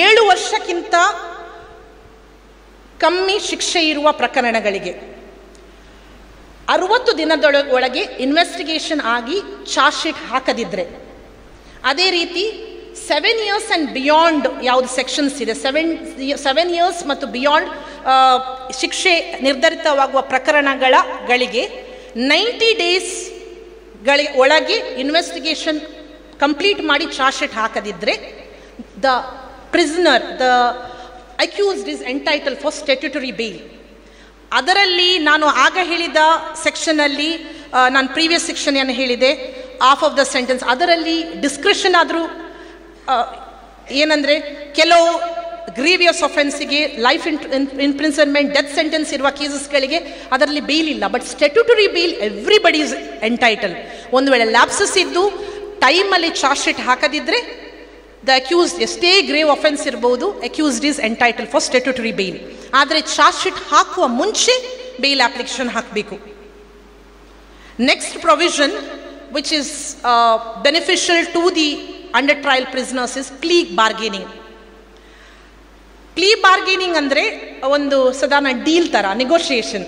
7 ವರ್ಷಕ್ಕಿಂತ ಕಮ್ಮಿ ಶಿಕ್ಷೆ ಇರುವ ಪ್ರಕರಣಗಳಿಗೆ 60 ದಿನದೊಳಗೆ ಇನ್ವೆಸ್ಟಿಗೇಷನ್ ಆಗಿ ಚಾರ್ಜ್ ಶೀಟ್ ಹಾಕದಿದ್ದರೆ, ಅದೇ ರೀತಿ 7 years and beyond ಯಾವುದು ಸೆಕ್ಷನ್ಸ್ ಇದೆ, 7 years ಮತ್ತು ಬಿಯಾಂಡ್ ಶಿಕ್ಷೆ ನಿರ್ಧರಿತವಾಗುವ ಪ್ರಕರಣಗಳಿಗೆ 90 days ಒಳಗೆ ಇನ್ವೆಸ್ಟಿಗೇಷನ್ ಕಂಪ್ಲೀಟ್ ಮಾಡಿ ಚಾರ್ಜ್ ಶೀಟ್ ಹಾಕದಿದ್ದರೆ the prisoner, the accused is entitle for statutory bail. ಅದರಲ್ಲಿ ನಾನು ಆಗ ಹೇಳಿದ ಸೆಕ್ಷನಲ್ಲಿ, ನಾನು ಪ್ರೀವಿಯಸ್ ಸೆಕ್ಷನ್ ಏನು ಹೇಳಿದೆ, ಹಾಫ್ ಆಫ್ ದ ಸೆಂಟೆನ್ಸ್, ಅದರಲ್ಲಿ ಡಿಸ್ಕ್ರಿಷನ್ ಆದರೂ ಏನಂದರೆ ಕೆಲವು ಗ್ರೀವಿಯಸ್ ಒಫೆನ್ಸಿಗೆ ಲೈಫ್ ಇಂಪ್ರಿಸನ್ಮೆಂಟ್, ಡೆತ್ ಸೆಂಟೆನ್ಸ್ ಇರುವ ಕೇಸಸ್ಗಳಿಗೆ ಅದರಲ್ಲಿ ಬೇಲ್ ಇಲ್ಲ. But statutory bail everybody is entitle. ಒಂದು ವೇಳೆ ಲ್ಯಾಪ್ಸಸ್ ಇದ್ದು ಟೈಮಲ್ಲಿ ಚಾರ್ಜ್ ಶೀಟ್ ಹಾಕದಿದ್ದರೆ ದ ಅಕ್ಯೂಸ್ಡ್, ಎಷ್ಟೇ ಗ್ರೇವ್ ಒಫೆನ್ಸ್ ಇರ್ಬೋದು, accused is entitle for statutory bail. ಆದರೆ ಚಾರ್ಜ್ ಶೀಟ್ ಹಾಕುವ ಮುಂಚೆ ಬೇಲ್ ಅಪ್ಲಿಕೇಶನ್ ಹಾಕಬೇಕು. Next provision which is beneficial to the under trial prisoners is plea bargaining. Plea bargaining ಅಂದರೆ ಒಂದು ಸಾಧಾರಣ ಡೀಲ್ ಥರ, ನೆಗೋಷಿಯೇಷನ್.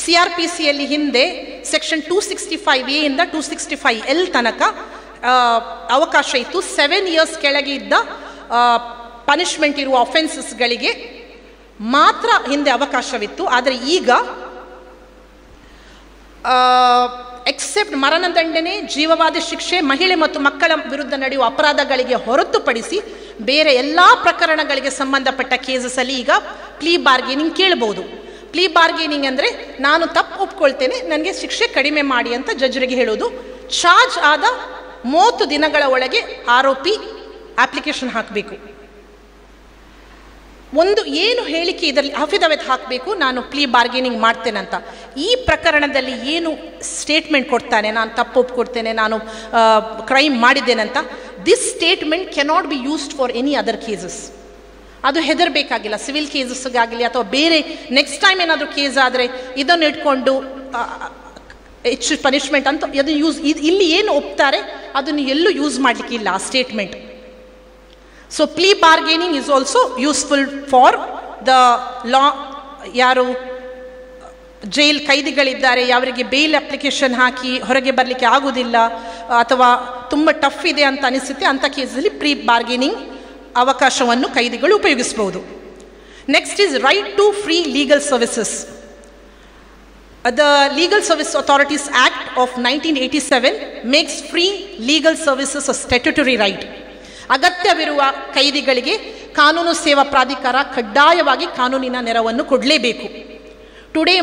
CRPCಯಲ್ಲಿ ಹಿಂದೆ ಸೆಕ್ಷನ್ 265A ಇಂದ 265L ತನಕ ಅವಕಾಶ ಇತ್ತು. 7 years ಕೆಳಗೆ ಇದ್ದ ಪನಿಷ್ಮೆಂಟ್ ಇರುವ ಅಫೆನ್ಸಸ್ಗಳಿಗೆ ಮಾತ್ರ ಹಿಂದೆ ಅವಕಾಶವಿತ್ತು. ಆದರೆ ಈಗ ಎಕ್ಸೆಪ್ಟ್ ಮರಣದಂಡನೆ, ಜೀವವಾದ ಶಿಕ್ಷೆ, ಮಹಿಳೆ ಮತ್ತು ಮಕ್ಕಳ ವಿರುದ್ಧ ನಡೆಯುವ ಅಪರಾಧಗಳಿಗೆ ಹೊರತುಪಡಿಸಿ ಬೇರೆ ಎಲ್ಲ ಪ್ರಕರಣಗಳಿಗೆ ಸಂಬಂಧಪಟ್ಟ ಕೇಸಸಲ್ಲಿ ಈಗ ಪ್ಲೀ ಬಾರ್ಗೇನಿಂಗ್ ಕೇಳಬಹುದು. ಪ್ಲೀ ಬಾರ್ಗೇನಿಂಗ್ ಅಂದರೆ ನಾನು ತಪ್ಪು ಒಪ್ಕೊಳ್ತೇನೆ, ನನಗೆ ಶಿಕ್ಷೆ ಕಡಿಮೆ ಮಾಡಿ ಅಂತ ಜಡ್ಜರಿಗೆ ಹೇಳೋದು. ಚಾರ್ಜ್ ಆದ 30 ದಿನಗಳ ಒಳಗೆ ಆರೋಪಿ ಅಪ್ಲಿಕೇಶನ್ ಹಾಕಬೇಕು. ಒಂದು ಏನು ಹೇಳಿಕೆ ಇದರಲ್ಲಿ ಅಫಿಡವಿಟ್ ಹಾಕಬೇಕು, ನಾನು ಪ್ಲೀ ಬಾರ್ಗೇನಿಂಗ್ ಮಾಡ್ತೇನೆ ಅಂತ. ಈ ಪ್ರಕರಣದಲ್ಲಿ ಏನು ಸ್ಟೇಟ್ಮೆಂಟ್ ಕೊಡ್ತಾನೆ, ನಾನು ತಪ್ಪು ಒಪ್ಕೊಡ್ತೇನೆ, ನಾನು ಕ್ರೈಮ್ ಮಾಡಿದ್ದೇನೆ ಅಂತ, this statement cannot be used for any other cases. ಅದು ಹೆದರಬೇಕಾಗಿಲ್ಲ. ಸಿವಿಲ್ ಕೇಸಸ್ಗಾಗಲಿ ಅಥವಾ ಬೇರೆ ನೆಕ್ಸ್ಟ್ ಟೈಮ್ ಏನಾದರೂ ಕೇಸ್ ಆದರೆ ಇದನ್ನು ಇಟ್ಕೊಂಡು ಹೆಚ್ಚು ಪನಿಷ್ಮೆಂಟ್ ಅಂತ ಅದು ಇಲ್ಲಿ ಏನು ಒಪ್ತಾರೆ ಅದನ್ನು ಎಲ್ಲೂ ಯೂಸ್ ಮಾಡಲಿಕ್ಕಿಲ್ಲ ಆ statement. So plea bargaining is also useful for the law. ಯಾರು ಜೈಲ್ ಕೈದಿಗಳಿದ್ದಾರೆ, ಅವರಿಗೆ ಬೇಲ್ ಅಪ್ಲಿಕೇಶನ್ ಹಾಕಿ ಹೊರಗೆ ಬರಲಿಕ್ಕೆ ಆಗುವುದಿಲ್ಲ ಅಥವಾ ತುಂಬ ಟಫ್ ಇದೆ ಅಂತ ಅನಿಸುತ್ತೆ, ಅಂಥ ಕೇಸಲ್ಲಿ ಪ್ರೀ ಬಾರ್ಗೇನಿಂಗ್ ಅವಕಾಶವನ್ನು ಕೈದಿಗಳು ಉಪಯೋಗಿಸಬಹುದು. Next is right to free legal services. The Legal Service Authorities Act of 1987 makes free legal services a statutory right. ಅಗತ್ಯವಿರುವ ಕೈದಿಗಳಿಗೆ ಕಾನೂನು ಸೇವಾ ಪ್ರಾಧಿಕಾರ ಕಡ್ಡಾಯವಾಗಿ ಕಾನೂನಿನ ನೆರವನ್ನು ಕೊಡಲೇಬೇಕು. ಟುಡೇ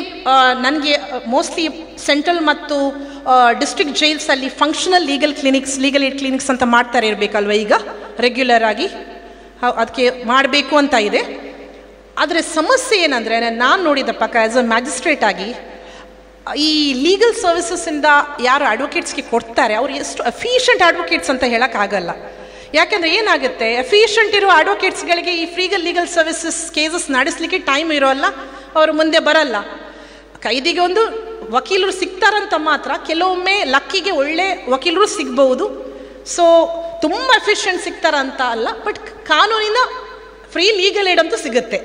ನನಗೆ ಮೋಸ್ಟ್ಲಿ ಸೆಂಟ್ರಲ್ ಮತ್ತು ಡಿಸ್ಟ್ರಿಕ್ಟ್ ಜೈಲ್ಸಲ್ಲಿ ಫಂಕ್ಷನಲ್ ಲೀಗಲ್ ಏಡ್ ಕ್ಲಿನಿಕ್ಸ್ ಅಂತ ಮಾಡ್ತಾರೆ ಇರಬೇಕಲ್ವ ಈಗ ರೆಗ್ಯುಲರ್ ಆಗಿ, ಅದಕ್ಕೆ ಮಾಡಬೇಕು ಅಂತ ಇದೆ. ಆದರೆ ಸಮಸ್ಯೆ ಏನಂದರೆ, ನಾನು ನೋಡಿದ ಪಕ್ಕ ಆ್ಯಸ್ ಅ ಮ್ಯಾಜಿಸ್ಟ್ರೇಟ್ ಆಗಿ ಈ ಲೀಗಲ್ ಸರ್ವಿಸಸ್ಸಿಂದ ಯಾರು ಅಡ್ವೊಕೇಟ್ಸ್ಗೆ ಕೊಡ್ತಾರೆ ಅವರು ಎಷ್ಟು ಎಫಿಷಿಯಂಟ್ ಅಡ್ವೊಕೇಟ್ಸ್ ಅಂತ ಹೇಳೋಕ್ಕಾಗಲ್ಲ. ಯಾಕೆಂದರೆ ಏನಾಗುತ್ತೆ, ಎಫಿಷಿಯಂಟ್ ಇರುವ ಅಡ್ವೊಕೇಟ್ಸ್ಗಳಿಗೆ ಈ ಫ್ರೀ ಲೀಗಲ್ ಸರ್ವಿಸಸ್ ಕೇಸಸ್ ನಡೆಸಲಿಕ್ಕೆ ಟೈಮ್ ಇರೋಲ್ಲ, ಅವರು ಮುಂದೆ ಬರಲ್ಲ. ಕೈದಿಗೆ ಒಂದು ವಕೀಲರು ಸಿಗ್ತಾರಂತ ಮಾತ್ರ, ಕೆಲವೊಮ್ಮೆ ಲಕ್ಕಿಗೆ ಒಳ್ಳೆ ವಕೀಲರು ಸಿಗ್ಬಹುದು. ಸೊ ತುಂಬ ಎಫಿಷಿಯಂಟ್ ಸಿಗ್ತಾರಂತ ಅಲ್ಲ, ಬಟ್ ಕಾನೂನಿನ ಫ್ರೀ ಲೀಗಲ್ ಏಡ್ ಅಂತೂ ಸಿಗುತ್ತೆ.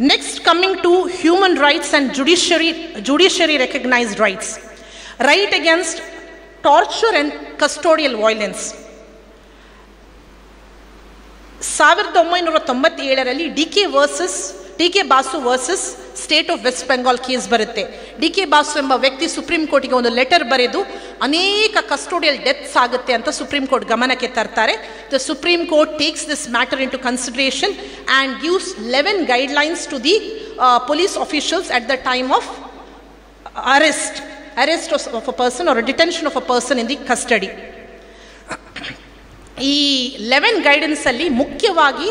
Next, coming to human rights and judiciary recognized rights. Right against torture and custodial violence. 1997ರಲ್ಲಿ D K. Basu versus state of west Bengal case ಬರುತ್ತೆ. ಡಿ.ಕೆ. ಬಾಸು ಎಂಬ ವ್ಯಕ್ತಿ ಸುಪ್ರೀಂ ಕೋರ್ಟಿಗೆ ಒಂದು ಲೆಟರ್ ಬರೆದು ಅನೇಕ ಕಸ್ಟೋಡಿಯಲ್ ಡೆತ್ಸ್ ಆಗುತ್ತೆ ಅಂತ ಸುಪ್ರೀಂ ಕೋರ್ಟ್ ಗಮನಕ್ಕೆ ತರ್ತಾರೆ. The supreme court takes this matter into consideration and gives 11 guidelines to the police officials at the time of arrest of a person or detention of a person in the custody. ಈ 11 ಗೈಡೆನ್ಸಲ್ಲಿ ಮುಖ್ಯವಾಗಿ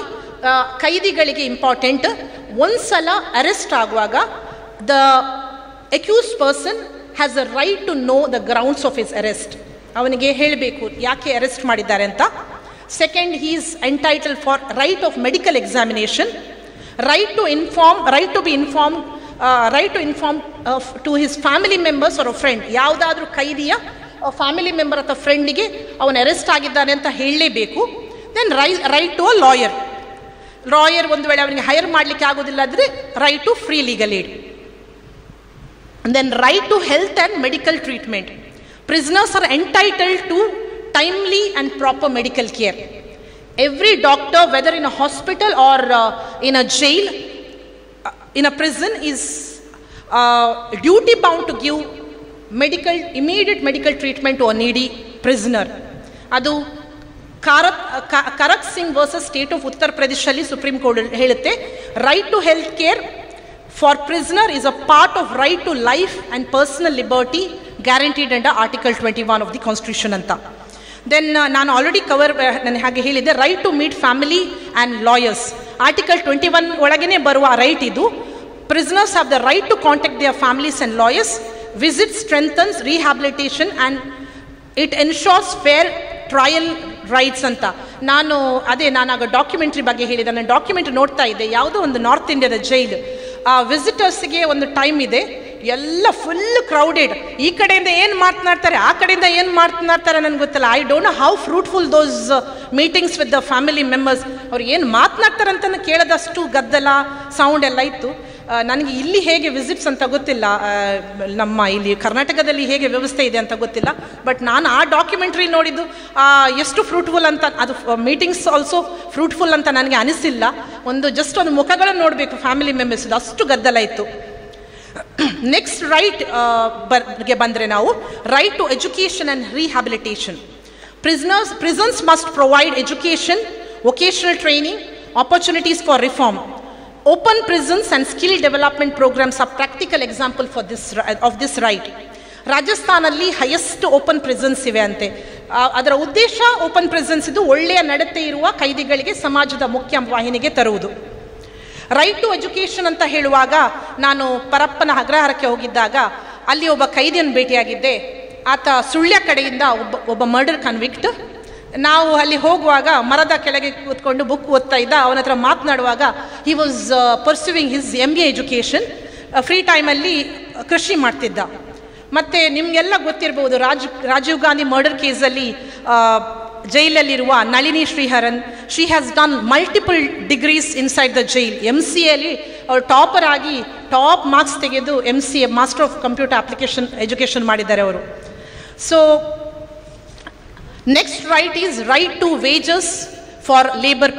ಕೈದಿಗಳಿಗೆ ಇಂಪಾರ್ಟೆಂಟ್, ಒಂದ್ಸಲ ಅರೆಸ್ಟ್ ಆಗುವಾಗ the accused person has a right to know the grounds of his arrest. ಅವನಿಗೆ ಹೇಳಬೇಕು ಯಾಕೆ ಅರೆಸ್ಟ್ ಮಾಡಿದ್ದಾರೆ ಅಂತ. Second, he is entitle for right of medical examination, right to be inform to his family members or a friend. ಯಾವುದಾದ್ರೂ ಕೈದಿಯ ಫ್ಯಾಮಿಲಿ ಮೆಂಬರ್ ಅಥವಾ ಫ್ರೆಂಡಿಗೆ ಅವನು ಅರೆಸ್ಟ್ ಆಗಿದ್ದಾನೆ ಅಂತ ಹೇಳಲೇಬೇಕು. Then right to a lawyer ಒಂದು ವೇಳೆ ಅವನಿಗೆ ಹೈರ್ ಮಾಡಲಿಕ್ಕೆ ಆಗೋದಿಲ್ಲ ಅಂದರೆ right to free legal aid. Then right to health and medical treatment. Prisoners are entitled to timely and proper medical care. Every doctor, whether in a hospital or in a jail, in a prison, is duty bound to give immediate medical treatment to a needy prisoner. Adu Karak Singh versus State of Uttar Pradesh alli Supreme Court ಹೇಳುತ್ತೆ, right to health care for prisoner is a part of right to life and personal liberty guaranteed under Article 21 of the Constitution anta. Then ನಾನು ಆಲ್ರೆಡಿ ನಾನು ಹಾಗೆ ಹೇಳಿದ್ದೆ, right to meet family and lawyers. Article 21 ಒಳಗೇ ಬರುವ ರೈಟ್ ಇದು. Prisoners have the right to contact their families and lawyers. Visit strengthens rehabilitation and it ensures fair trial rights ಅಂತ. ನಾನಾಗ ಡಾಕ್ಯುಮೆಂಟ್ರಿ ಬಗ್ಗೆ ಹೇಳಿದೆ. ನಾನು ಡಾಕ್ಯುಮೆಂಟ್ರಿ ನೋಡ್ತಾ ಇದ್ದೆ, ಯಾವುದೋ ಒಂದು ನಾರ್ತ್ ಇಂಡಿಯಾದ ಜೈಲ್. ವಿಸಿಟರ್ಸ್ಗೆ ಒಂದು ಟೈಮ್ ಇದೆ, ಎಲ್ಲ ಫುಲ್ ಕ್ರೌಡೆಡ್. ಈ ಕಡೆಯಿಂದ ಏನು ಮಾತನಾಡ್ತಾರೆ, ಆ ಕಡೆಯಿಂದ ಏನು ಮಾತನಾಡ್ತಾರೆ ನನಗೆ ಗೊತ್ತಿಲ್ಲ. I don't know how fruitful those meetings with the family members. ಅವ್ರು ಏನು ಮಾತನಾಡ್ತಾರೆ ಅಂತ ಕೇಳದಷ್ಟು ಗದ್ದಲ ಸೌಂಡ್ ಎಲ್ಲ ಇತ್ತು. ನನಗೆ ಇಲ್ಲಿ ಹೇಗೆ ವಿಸಿಟ್ಸ್ ಅಂತ ಗೊತ್ತಿಲ್ಲ, ನಮ್ಮ ಇಲ್ಲಿ ಕರ್ನಾಟಕದಲ್ಲಿ ಹೇಗೆ ವ್ಯವಸ್ಥೆ ಇದೆ ಅಂತ ಗೊತ್ತಿಲ್ಲ. ಬಟ್ ನಾನು ಆ ಡಾಕ್ಯುಮೆಂಟ್ರಿ ನೋಡಿದ್ದು ಎಷ್ಟು ಫ್ರೂಟ್ಫುಲ್ ಅಂತ, ಅದು ಮೀಟಿಂಗ್ಸ್ ಆಲ್ಸೋ ಫ್ರೂಟ್ಫುಲ್ ಅಂತ ನನಗೆ ಅನಿಸಿಲ್ಲ. ಜಸ್ಟ್ ಒಂದು ಮುಖಗಳನ್ನು ನೋಡಬೇಕು ಫ್ಯಾಮಿಲಿ ಮೆಂಬರ್ಸ್, ಅಷ್ಟು ಗದ್ದಲ ಇತ್ತು. ನೆಕ್ಸ್ಟ್ ರೈಟ್ ಬಗ್ಗೆ ಬಂದರೆ ನಾವು, right to education and rehabilitation. prisons must provide education, vocational training, opportunities for reform. Open prisons and skill development programs are practical example of this right. ರಾಜಸ್ಥಾನಲ್ಲಿ ಹೈಯೆಸ್ಟ್ ಓಪನ್ ಪ್ರಿಸನ್ಸ್ ಇವೆ ಅಂತೆ. ಅದರ ಉದ್ದೇಶ ಓಪನ್ ಪ್ರಿಸನ್ಸ್ ಇದು ಒಳ್ಳೆಯ ನಡತೆ ಇರುವ ಕೈದಿಗಳಿಗೆ ಸಮಾಜದ ಮುಖ್ಯ ವಾಹಿನಿಗೆ ತರುವುದು. ರೈಟ್ ಟು ಎಜುಕೇಷನ್ ಅಂತ ಹೇಳುವಾಗ, ನಾನು ಪರಪ್ಪನ ಅಗ್ರಹಾರಕ್ಕೆ ಹೋಗಿದ್ದಾಗ ಅಲ್ಲಿ ಒಬ್ಬ ಕೈದಿಯನ್ನು ಭೇಟಿಯಾಗಿದ್ದೆ. ಆತ ಸುಳ್ಯ ಕಡೆಯಿಂದ ಒಬ್ಬ ಮರ್ಡರ್ ಕನ್ವಿಕ್ಟ್. ನಾವು ಅಲ್ಲಿ ಹೋಗುವಾಗ ಮರದ ಕೆಳಗೆ ಕೂತ್ಕೊಂಡು ಬುಕ್ ಓದ್ತಾ ಇದ್ದ. ಅವನ ಹತ್ರ ಮಾತನಾಡುವಾಗ he was pursuing his MBA education. Free ಟೈಮಲ್ಲಿ ಕೃಷಿ ಮಾಡ್ತಿದ್ದ. ಮತ್ತು ನಿಮಗೆಲ್ಲ ಗೊತ್ತಿರ್ಬೋದು, ರಾಜೀವ್ ಗಾಂಧಿ ಮರ್ಡರ್ ಕೇಸಲ್ಲಿ ಜೈಲಲ್ಲಿರುವ Nalini Sriharan, she has done multiple degrees inside the jail. MCAಲಿ ಅವ್ರು ಟಾಪರ್ ಆಗಿ ಟಾಪ್ ಮಾರ್ಕ್ಸ್ ತೆಗೆದು MCA master of computer application education ಮಾಡಿದ್ದಾರೆ ಅವರು. ಸೊ next right is right to wages for labor,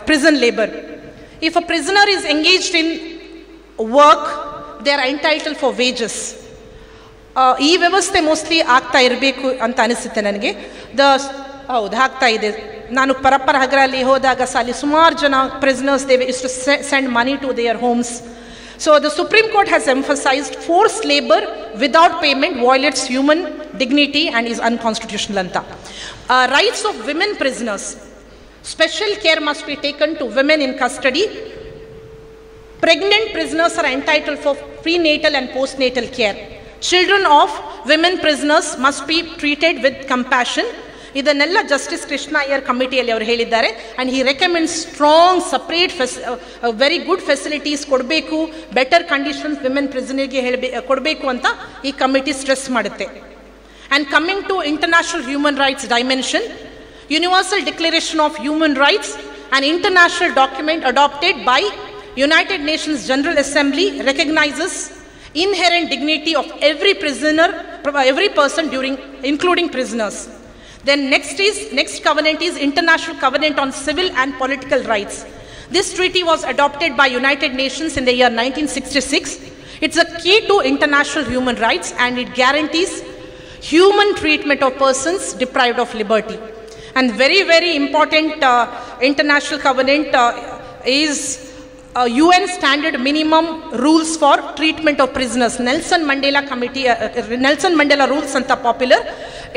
prison labor. If a prisoner is engaged in work, they are entitled for wages. ಈ ವ್ಯವಸ್ಥೆ ಮೋಸ್ಟ್ಲಿ ಆಗ್ತಾ ಇರಬೇಕು ಅಂತ ಅನಿಸುತ್ತೆ ನನಗೆ. ಹೌದು, ಆಗ್ತಾ ಇದೆ. ನಾನು ಪರಪ್ಪರ ಹಗರಲ್ಲಿ ಹೋದಾಗ ಅಲ್ಲಿ ಸುಮಾರು ಜನ prisoners, they used to send money to their homes. So the Supreme Court has emphasized forced labor without payment violates human dignity and is unconstitutional anta. Rights of women prisoners. Special care must be taken to women in custody. Pregnant prisoners are entitled for prenatal and postnatal care. Children of women prisoners must be treated with compassion. ಇದನ್ನೆಲ್ಲ ಜಸ್ಟಿಸ್ ಕೃಷ್ಣ ಅಯ್ಯರ್ ಕಮಿಟಿಯಲ್ಲಿ ಅವರು ಹೇಳಿದ್ದಾರೆ. And he recommends strong separate very good facilities ಕೊಡಬೇಕು, ಬೆಟರ್ ಕಂಡೀಷನ್ಸ್ ವಿಮೆನ್ ಪ್ರಿಸನರ್ಗೆ ಕೊಡಬೇಕು ಅಂತ ಈ ಕಮಿಟಿ ಸ್ಟ್ರೆಸ್ ಮಾಡುತ್ತೆ. And coming to international human rights dimension, universal declaration of human rights, an international document adopted by United Nations General Assembly recognizes inherent dignity of every prisoner, every person including prisoners. Then next covenant is International Covenant on Civil and Political Rights. This treaty was adopted by United Nations in the year 1966. It's a key to international human rights and it guarantees human treatment of persons deprived of liberty. And very, very important international covenant is UN standard minimum rules for treatment of prisoners. Nelson Mandela rules anta popular.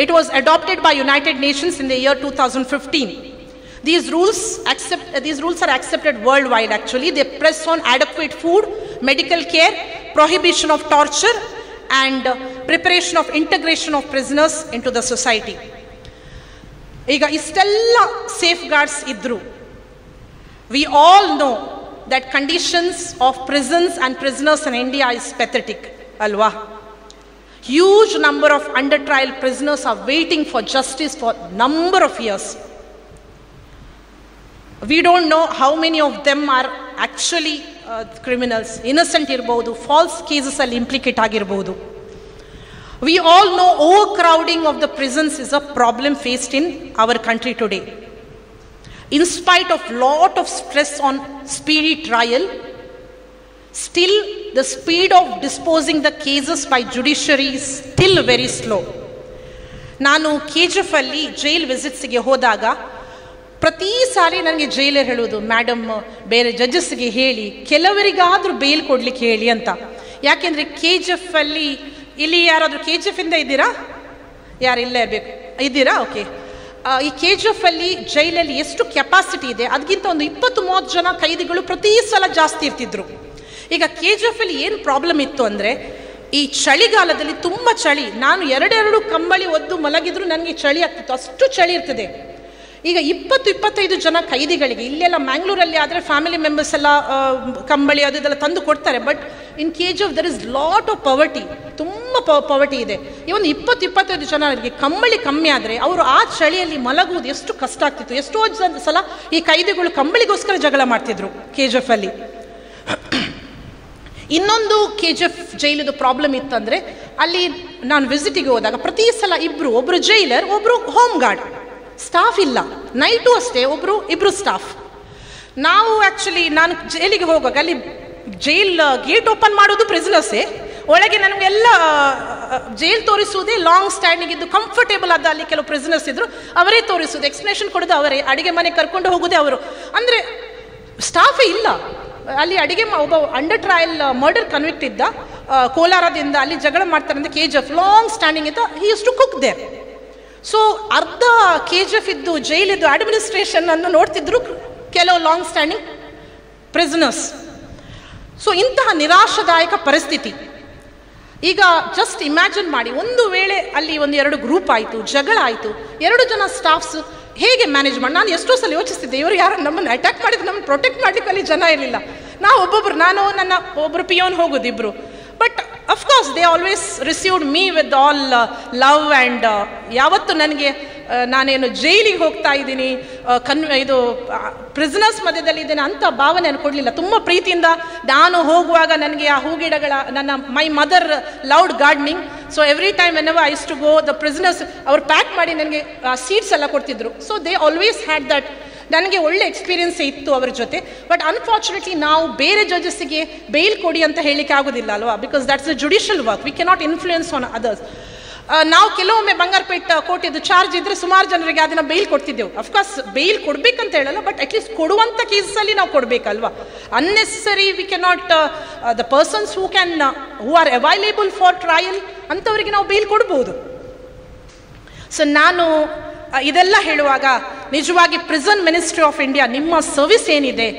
It was adopted by United Nations in the year 2015. These rules are accepted worldwide actually. They press on adequate food, medical care, prohibition of torture and preparation of integration of prisoners into the society. ಈಗ ಇಷ್ಟೆಲ್ಲ ಸೇಫ್ಗಾರ್ಡ್ಸ್ ಇದ್ದರೂ we all know that conditions of prisons and prisoners in India is pathetic, alwa. Huge number of under trial prisoners are waiting for justice for number of years. We don't know how many of them are actually criminals, innocent irbodu, false cases alli implicate agirbodu. We all know overcrowding of the prisons is a problem faced in our country today. In spite of lot of stress on speedy trial, still the speed of disposing the cases by judiciary is still very slow. ನಾನು KGF ಅಲ್ಲಿ ಜೈಲ್ ವಿಸಿಟ್ಸ್ಗೆ ಹೋದಾಗ ಪ್ರತಿ ಸಾರಿ ನನಗೆ ಜೈಲರ್ ಹೇಳೋದು, ಮೇಡಮ್ ಬೇರೆ ಜಡ್ಜಸ್ಗೆ ಹೇಳಿ ಕೆಲವರಿಗಾದರೂ ಬೇಲ್ ಕೊಡ್ಲಿಕ್ಕೆ ಹೇಳಿ ಅಂತ. ಯಾಕೆಂದರೆ KGF ಅಲ್ಲಿ, ಇಲ್ಲಿ ಯಾರಾದರೂ KGF ಇಂದ ಇದ್ದೀರಾ? ಯಾರು ಇಲ್ಲೇ ಬೇಕು ಇದ್ದೀರಾ? ಓಕೆ. ಈ KGF ಅಲ್ಲಿ ಜೈಲಲ್ಲಿ ಎಷ್ಟು ಕೆಪಾಸಿಟಿ ಇದೆ ಅದಕ್ಕಿಂತ ಒಂದು 20-30 ಜನ ಕೈದಿಗಳು ಪ್ರತಿ ಸಲ ಜಾಸ್ತಿ ಇರ್ತಿದ್ರು. ಈಗ KGF ಅಲ್ಲಿ ಏನು ಪ್ರಾಬ್ಲಮ್ ಇತ್ತು ಅಂದರೆ, ಈ ಚಳಿಗಾಲದಲ್ಲಿ ತುಂಬ ಚಳಿ, ನಾನು 2 ಕಂಬಳಿ ಒದ್ದು ಮಲಗಿದ್ರು ನನಗೆ ಚಳಿ ಆಗ್ತಿತ್ತು, ಅಷ್ಟು ಚಳಿ ಇರ್ತದೆ. ಈಗ 20-25 ಜನ ಕೈದಿಗಳಿಗೆ, ಇಲ್ಲೆಲ್ಲ ಮ್ಯಾಂಗ್ಳೂರಲ್ಲಿ ಆದರೆ ಫ್ಯಾಮಿಲಿ ಮೆಂಬರ್ಸ್ ಎಲ್ಲ ಕಂಬಳಿ ಅದು ಇದೆಲ್ಲ ತಂದು ಕೊಡ್ತಾರೆ. But in KGF there is lot of poverty, ತುಂಬ ಪವರ್ಟಿ ಇದೆ. ಈ ಒಂದು 20-25 ಜನರಿಗೆ ಕಂಬಳಿ ಕಮ್ಮಿ ಆದರೆ ಅವರು ಆ ಚಳಿಯಲ್ಲಿ ಮಲಗುವುದು ಎಷ್ಟು ಕಷ್ಟ ಆಗ್ತಿತ್ತು. ಎಷ್ಟೋ ಸಲ ಈ ಕೈದಿಗಳು ಕಂಬಳಿಗೋಸ್ಕರ ಜಗಳ ಮಾಡ್ತಿದ್ರು KGF ಅಲ್ಲಿ. ಇನ್ನೊಂದು KGF ಜೈಲದು ಪ್ರಾಬ್ಲಮ್ ಇತ್ತಂದರೆ, ಅಲ್ಲಿ ನಾನು ವಿಸಿಟಿಗೆ ಹೋದಾಗ ಪ್ರತಿ ಸಲ ಒಬ್ಬರು ಜೈಲರ್, ಒಬ್ಬರು ಹೋಮ್ ಗಾರ್ಡ್, ಸ್ಟಾಫ್ ಇಲ್ಲ. ನೈಟು ಅಷ್ಟೇ ಇಬ್ಬರು ಸ್ಟಾಫ್. ನಾವು ಆ್ಯಕ್ಚುಲಿ ನಾನು ಜೈಲಿಗೆ ಹೋಗುವಾಗ ಅಲ್ಲಿ ಜೈಲ್ ಗೇಟ್ ಓಪನ್ ಮಾಡೋದು ಪ್ರಿಸನರ್ಸೇ, ಒಳಗೆ ನನಗೆಲ್ಲ ಜೈಲ್ ತೋರಿಸುವುದೇ ಲಾಂಗ್ ಸ್ಟ್ಯಾಂಡಿಂಗ್ ಇದ್ದು ಕಂಫರ್ಟೇಬಲ್ ಆದ ಅಲ್ಲಿ ಕೆಲವು ಪ್ರಿಸನರ್ಸ್ ಇದ್ದರು, ಅವರೇ ತೋರಿಸೋದು, ಎಕ್ಸ್ಪ್ಲನೇಷನ್ ಕೊಡೋದು ಅವರೇ, ಅಡುಗೆ ಮನೆ ಕರ್ಕೊಂಡು ಹೋಗೋದೇ ಅವರು. ಅಂದರೆ ಸ್ಟಾಫೇ ಇಲ್ಲ ಅಲ್ಲಿ. ಅಡುಗೆ ಒಬ್ಬ ಅಂಡರ್ ಟ್ರಯಲ್ ಮರ್ಡರ್ ಕನ್ವಿಕ್ಟ್ ಇದ್ದ ಕೋಲಾರದಿಂದ, ಅಲ್ಲಿ ಜಗಳ ಮಾಡ್ತಾರೆ ಅಂತ KGF ಲಾಂಗ್ ಸ್ಟ್ಯಾಂಡಿಂಗ್ ಇದ್ದ, he use to cook there. So ಅರ್ಧ KGF ಇದ್ದು ಜೈಲಿದ್ದು ಅಡ್ಮಿನಿಸ್ಟ್ರೇಷನ್ ಅನ್ನು ನೋಡ್ತಿದ್ರು ಕೆಲವು ಲಾಂಗ್ ಸ್ಟ್ಯಾಂಡಿಂಗ್ ಪ್ರಿಸನರ್ಸ್. ಸೊ ಇಂತಹ ನಿರಾಶಾದಾಯಕ ಪರಿಸ್ಥಿತಿ. ಈಗ ಜಸ್ಟ್ ಇಮ್ಯಾಜಿನ್ ಮಾಡಿ, ಒಂದು ವೇಳೆ ಅಲ್ಲಿ 1-2 ಗ್ರೂಪ್ ಆಯಿತು, ಜಗಳ ಆಯಿತು, 2 ಜನ ಸ್ಟಾಫ್ಸ್ ಹೇಗೆ ಮ್ಯಾನೇಜ್ ಮಾಡಿ? ನಾನು ಎಷ್ಟೋ ಸಲ ಯೋಚಿಸ್ತಿದ್ದೆ, ಇವರು ಯಾರು ನಮ್ಮನ್ನು ಅಟ್ಯಾಕ್ ಮಾಡಿದ್ರು, ನಮ್ಮನ್ನು ಪ್ರೊಟೆಕ್ಟ್ ಮಾಡಲಿಕ್ಕೆ ಅಲ್ಲಿ ಜನ ಇರಲಿಲ್ಲ. ನಾನು ನನ್ನ ಒಬ್ಬರು ಪಿಯೋನ್ ಹೋಗೋದು, ಇಬ್ಬರು. But of course they always received me with all love and ಯಾವತ್ತು ನನಗೆ ನಾನೇನು ಜೈಲಿಗೆ ಹೋಗ್ತಾ ಇದ್ದೀನಿ, ಇದು ಪ್ರಿಸನರ್ಸ್ ಮಧ್ಯದಲ್ಲಿ ಇದ್ದೇನೆ ಅಂತ ಭಾವನೆ ಕೊಡಲಿಲ್ಲ. ತುಂಬ ಪ್ರೀತಿಯಿಂದ ನಾನು ಹೋಗುವಾಗ ನನಗೆ ಆ ಹೂಗಿಡಗಳ, my mother loved gardening. So every time when ever I use to go, the prisoners ಅವ್ರು ಪ್ಯಾಕ್ ಮಾಡಿ ನನಗೆ ಸೀಡ್ಸ್ ಎಲ್ಲ ಕೊಡ್ತಿದ್ರು. So they always had that. ನನಗೆ ಒಳ್ಳೆ ಎಕ್ಸ್ಪೀರಿಯನ್ಸೇ ಇತ್ತು ಅವರ ಜೊತೆ. ಬಟ್ ಅನ್ಫಾರ್ಚುನೇಟ್ಲಿ ನಾವು ಬೇರೆ ಜಡ್ಜಸ್ಸಿಗೆ ಬೇಲ್ ಕೊಡಿ ಅಂತ ಹೇಳಲಿಕ್ಕೆ ಆಗೋದಿಲ್ಲ ಅಲ್ವಾ, because that's the judicial work, we cannot influence on others. ನಾವು ಕೆಲವೊಮ್ಮೆ ಬಂಗಾರಪೇಟ್ ಕೋರ್ಟಿದ್ದು ಚಾರ್ಜ್ ಇದ್ದರೆ ಸುಮಾರು ಜನರಿಗೆ ಅದನ್ನು ಬೇಲ್ ಕೊಡ್ತಿದ್ದೆವು. ಅಫ್ಕೋರ್ಸ್ ಬೇಲ್ ಕೊಡಬೇಕಂತ ಹೇಳಲ್ಲ, ಬಟ್ ಅಟ್ಲೀಸ್ಟ್ ಕೊಡುವಂಥ ಕೇಸಲ್ಲಿ ನಾವು ಕೊಡಬೇಕಲ್ವಾ. Unnecessary we cannot, the persons who are available for trial ಅಂಥವರಿಗೆ ನಾವು ಬೇಲ್ ಕೊಡ್ಬೋದು. ಸೊ ನಾನು ಇದೆಲ್ಲ ಹೇಳುವಾಗ ನಿಜವಾಗಿ ಪ್ರಿಸನ್ ಮಿನಿಸ್ಟ್ರಿ ಆಫ್ ಇಂಡಿಯಾ ನಿಮ್ಮ ಸರ್ವಿಸ್ ಏನಿದೆ,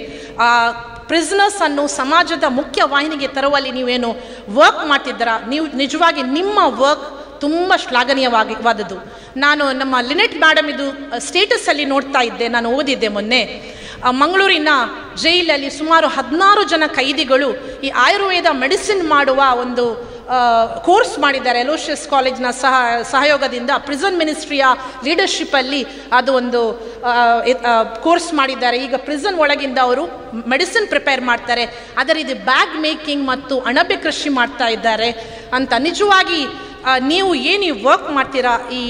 ಪ್ರಿಸನರ್ಸ್ ಅನ್ನು ಸಮಾಜದ ಮುಖ್ಯ ವಾಹಿನಿಗೆ ತರುವಲ್ಲಿ ನೀವೇನು ವರ್ಕ್ ಮಾಡ್ತಿದ್ದೀರಾ, ನೀವು ನಿಜವಾಗಿ ನಿಮ್ಮ ವರ್ಕ್ ತುಂಬ ಶ್ಲಾಘನೀಯವಾದದ್ದು. ನಾನು ನಮ್ಮ ಲಿನೆಟ್ ಮೇಡಮ್ ಇದು ಸ್ಟೇಟಸಲ್ಲಿ ನೋಡ್ತಾ ಇದ್ದೆ, ನಾನು ಓದಿದ್ದೆ ಮೊನ್ನೆ. ಮಂಗಳೂರಿನ ಜೈಲಲ್ಲಿ ಸುಮಾರು 16 ಜನ ಕೈದಿಗಳು ಈ ಆಯುರ್ವೇದ ಮೆಡಿಸಿನ್ ಮಾಡುವ ಒಂದು ಕೋರ್ಸ್ ಮಾಡಿದ್ದಾರೆ. ಅಲೋಷಿಯಸ್ ಕಾಲೇಜ್ನ ಸಹಯೋಗದಿಂದ ಪ್ರಿಸನ್ ಮಿನಿಸ್ಟ್ರಿಯ ಲೀಡರ್ಶಿಪ್ಪಲ್ಲಿ ಅದು ಒಂದು ಕೋರ್ಸ್ ಮಾಡಿದ್ದಾರೆ. ಈಗ ಪ್ರಿಸನ್ ಒಳಗಿಂದ ಅವರು ಮೆಡಿಸಿನ್ ಪ್ರಿಪೇರ್ ಮಾಡ್ತಾರೆ, ಅದರ ಇದು ಬ್ಯಾಗ್ ಮೇಕಿಂಗ್ ಮತ್ತು ಅಣಬೆ ಕೃಷಿ ಮಾಡ್ತಾ ಇದ್ದಾರೆ ಅಂತ. ನಿಜವಾಗಿ ನೀವು ಏನು ವರ್ಕ್ ಮಾಡ್ತೀರಾ ಈ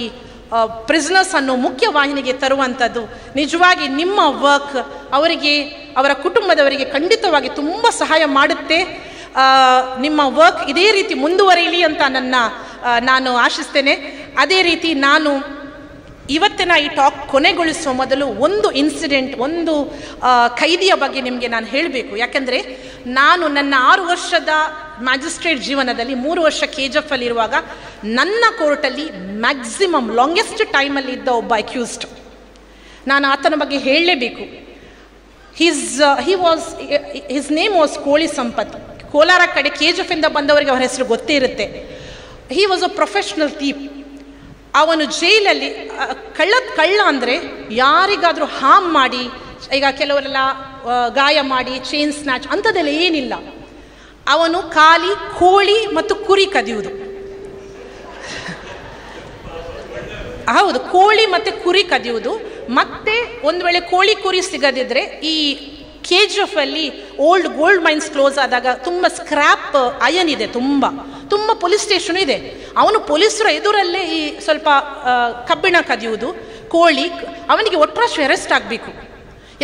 ಪ್ರಿಸನರ್ಸ್ ಅನ್ನು ಮುಖ್ಯ ವಾಹಿನಿಗೆ ತರುವಂಥದ್ದು, ನಿಜವಾಗಿ ನಿಮ್ಮ ವರ್ಕ್ ಅವರಿಗೆ, ಅವರ ಕುಟುಂಬದವರಿಗೆ ಖಂಡಿತವಾಗಿ ತುಂಬ ಸಹಾಯ ಮಾಡುತ್ತೆ. ನಿಮ್ಮ ವರ್ಕ್ ಇದೇ ರೀತಿ ಮುಂದುವರಿಯಲಿ ಅಂತ ನಾನು ಆಶಿಸ್ತೇನೆ. ಅದೇ ರೀತಿ ನಾನು ಇವತ್ತಿನ ಈ ಟಾಕ್ ಕೊನೆಗೊಳಿಸುವ ಮೊದಲು ಒಂದು ಇನ್ಸಿಡೆಂಟ್, ಒಂದು ಖೈದಿಯ ಬಗ್ಗೆ ನಿಮಗೆ ನಾನು ಹೇಳಬೇಕು. ಯಾಕೆಂದರೆ ನಾನು ನನ್ನ 6 ವರ್ಷದ ಮ್ಯಾಜಿಸ್ಟ್ರೇಟ್ ಜೀವನದಲ್ಲಿ 3 ವರ್ಷ KGF ಅಲ್ಲಿರುವಾಗ ನನ್ನ ಕೋರ್ಟಲ್ಲಿ ಮ್ಯಾಕ್ಸಿಮಮ್ ಲಾಂಗೆಸ್ಟ್ ಟೈಮಲ್ಲಿ ಇದ್ದ ಒಬ್ಬ ಅಕ್ಯೂಸ್ಡ್, ನಾನು ಆತನ ಬಗ್ಗೆ ಹೇಳಲೇಬೇಕು. ಹಿಸ್ ನೇಮ್ ವಾಸ್ ಕೋಳಿ ಸಂಪತ್. ಕೋಲಾರ ಕಡೆ KGF ಇಂದ ಬಂದವರಿಗೆ ಅವರ ಹೆಸರು ಗೊತ್ತೇ ಇರುತ್ತೆ. He was a professional ಥೀಪ್. ಅವನು ಜೈಲಲ್ಲಿ ಕಳ್ಳ ಅಂದರೆ ಯಾರಿಗಾದರೂ ಹಾರ್ಮ್ ಮಾಡಿ, ಈಗ ಕೆಲವರೆಲ್ಲ ಗಾಯ ಮಾಡಿ ಚೈನ್ ಸ್ನ್ಯಾಚ್ ಅಂಥದ್ದೆಲ್ಲ ಏನಿಲ್ಲ. ಅವನು ಖಾಲಿ ಕೋಳಿ ಮತ್ತು ಕುರಿ ಕದಿಯುವುದು. ಹೌದು, ಕೋಳಿ ಮತ್ತು ಕುರಿ ಕದಿಯುವುದು. ಮತ್ತೆ ಒಂದು ವೇಳೆ ಕೋಳಿ ಕುರಿ ಸಿಗದಿದ್ದರೆ ಈ KGF ಅಲ್ಲಿ ಓಲ್ಡ್ ಗೋಲ್ಡ್ ಮೈನ್ಸ್ ಕ್ಲೋಸ್ ಆದಾಗ ತುಂಬ ಸ್ಕ್ರ್ಯಾಪ್ ಅಯನ್ ಇದೆ, ತುಂಬ ಪೊಲೀಸ್ ಸ್ಟೇಷನ್ ಇದೆ. ಅವನು ಪೊಲೀಸರ ಎದುರಲ್ಲೇ ಈ ಸ್ವಲ್ಪ ಕಬ್ಬಿಣ ಕದಿಯುವುದು, ಕೋಳಿ, ಅವನಿಗೆ ಒಟ್ರಾಶಿ ಅರೆಸ್ಟ್ ಆಗಬೇಕು.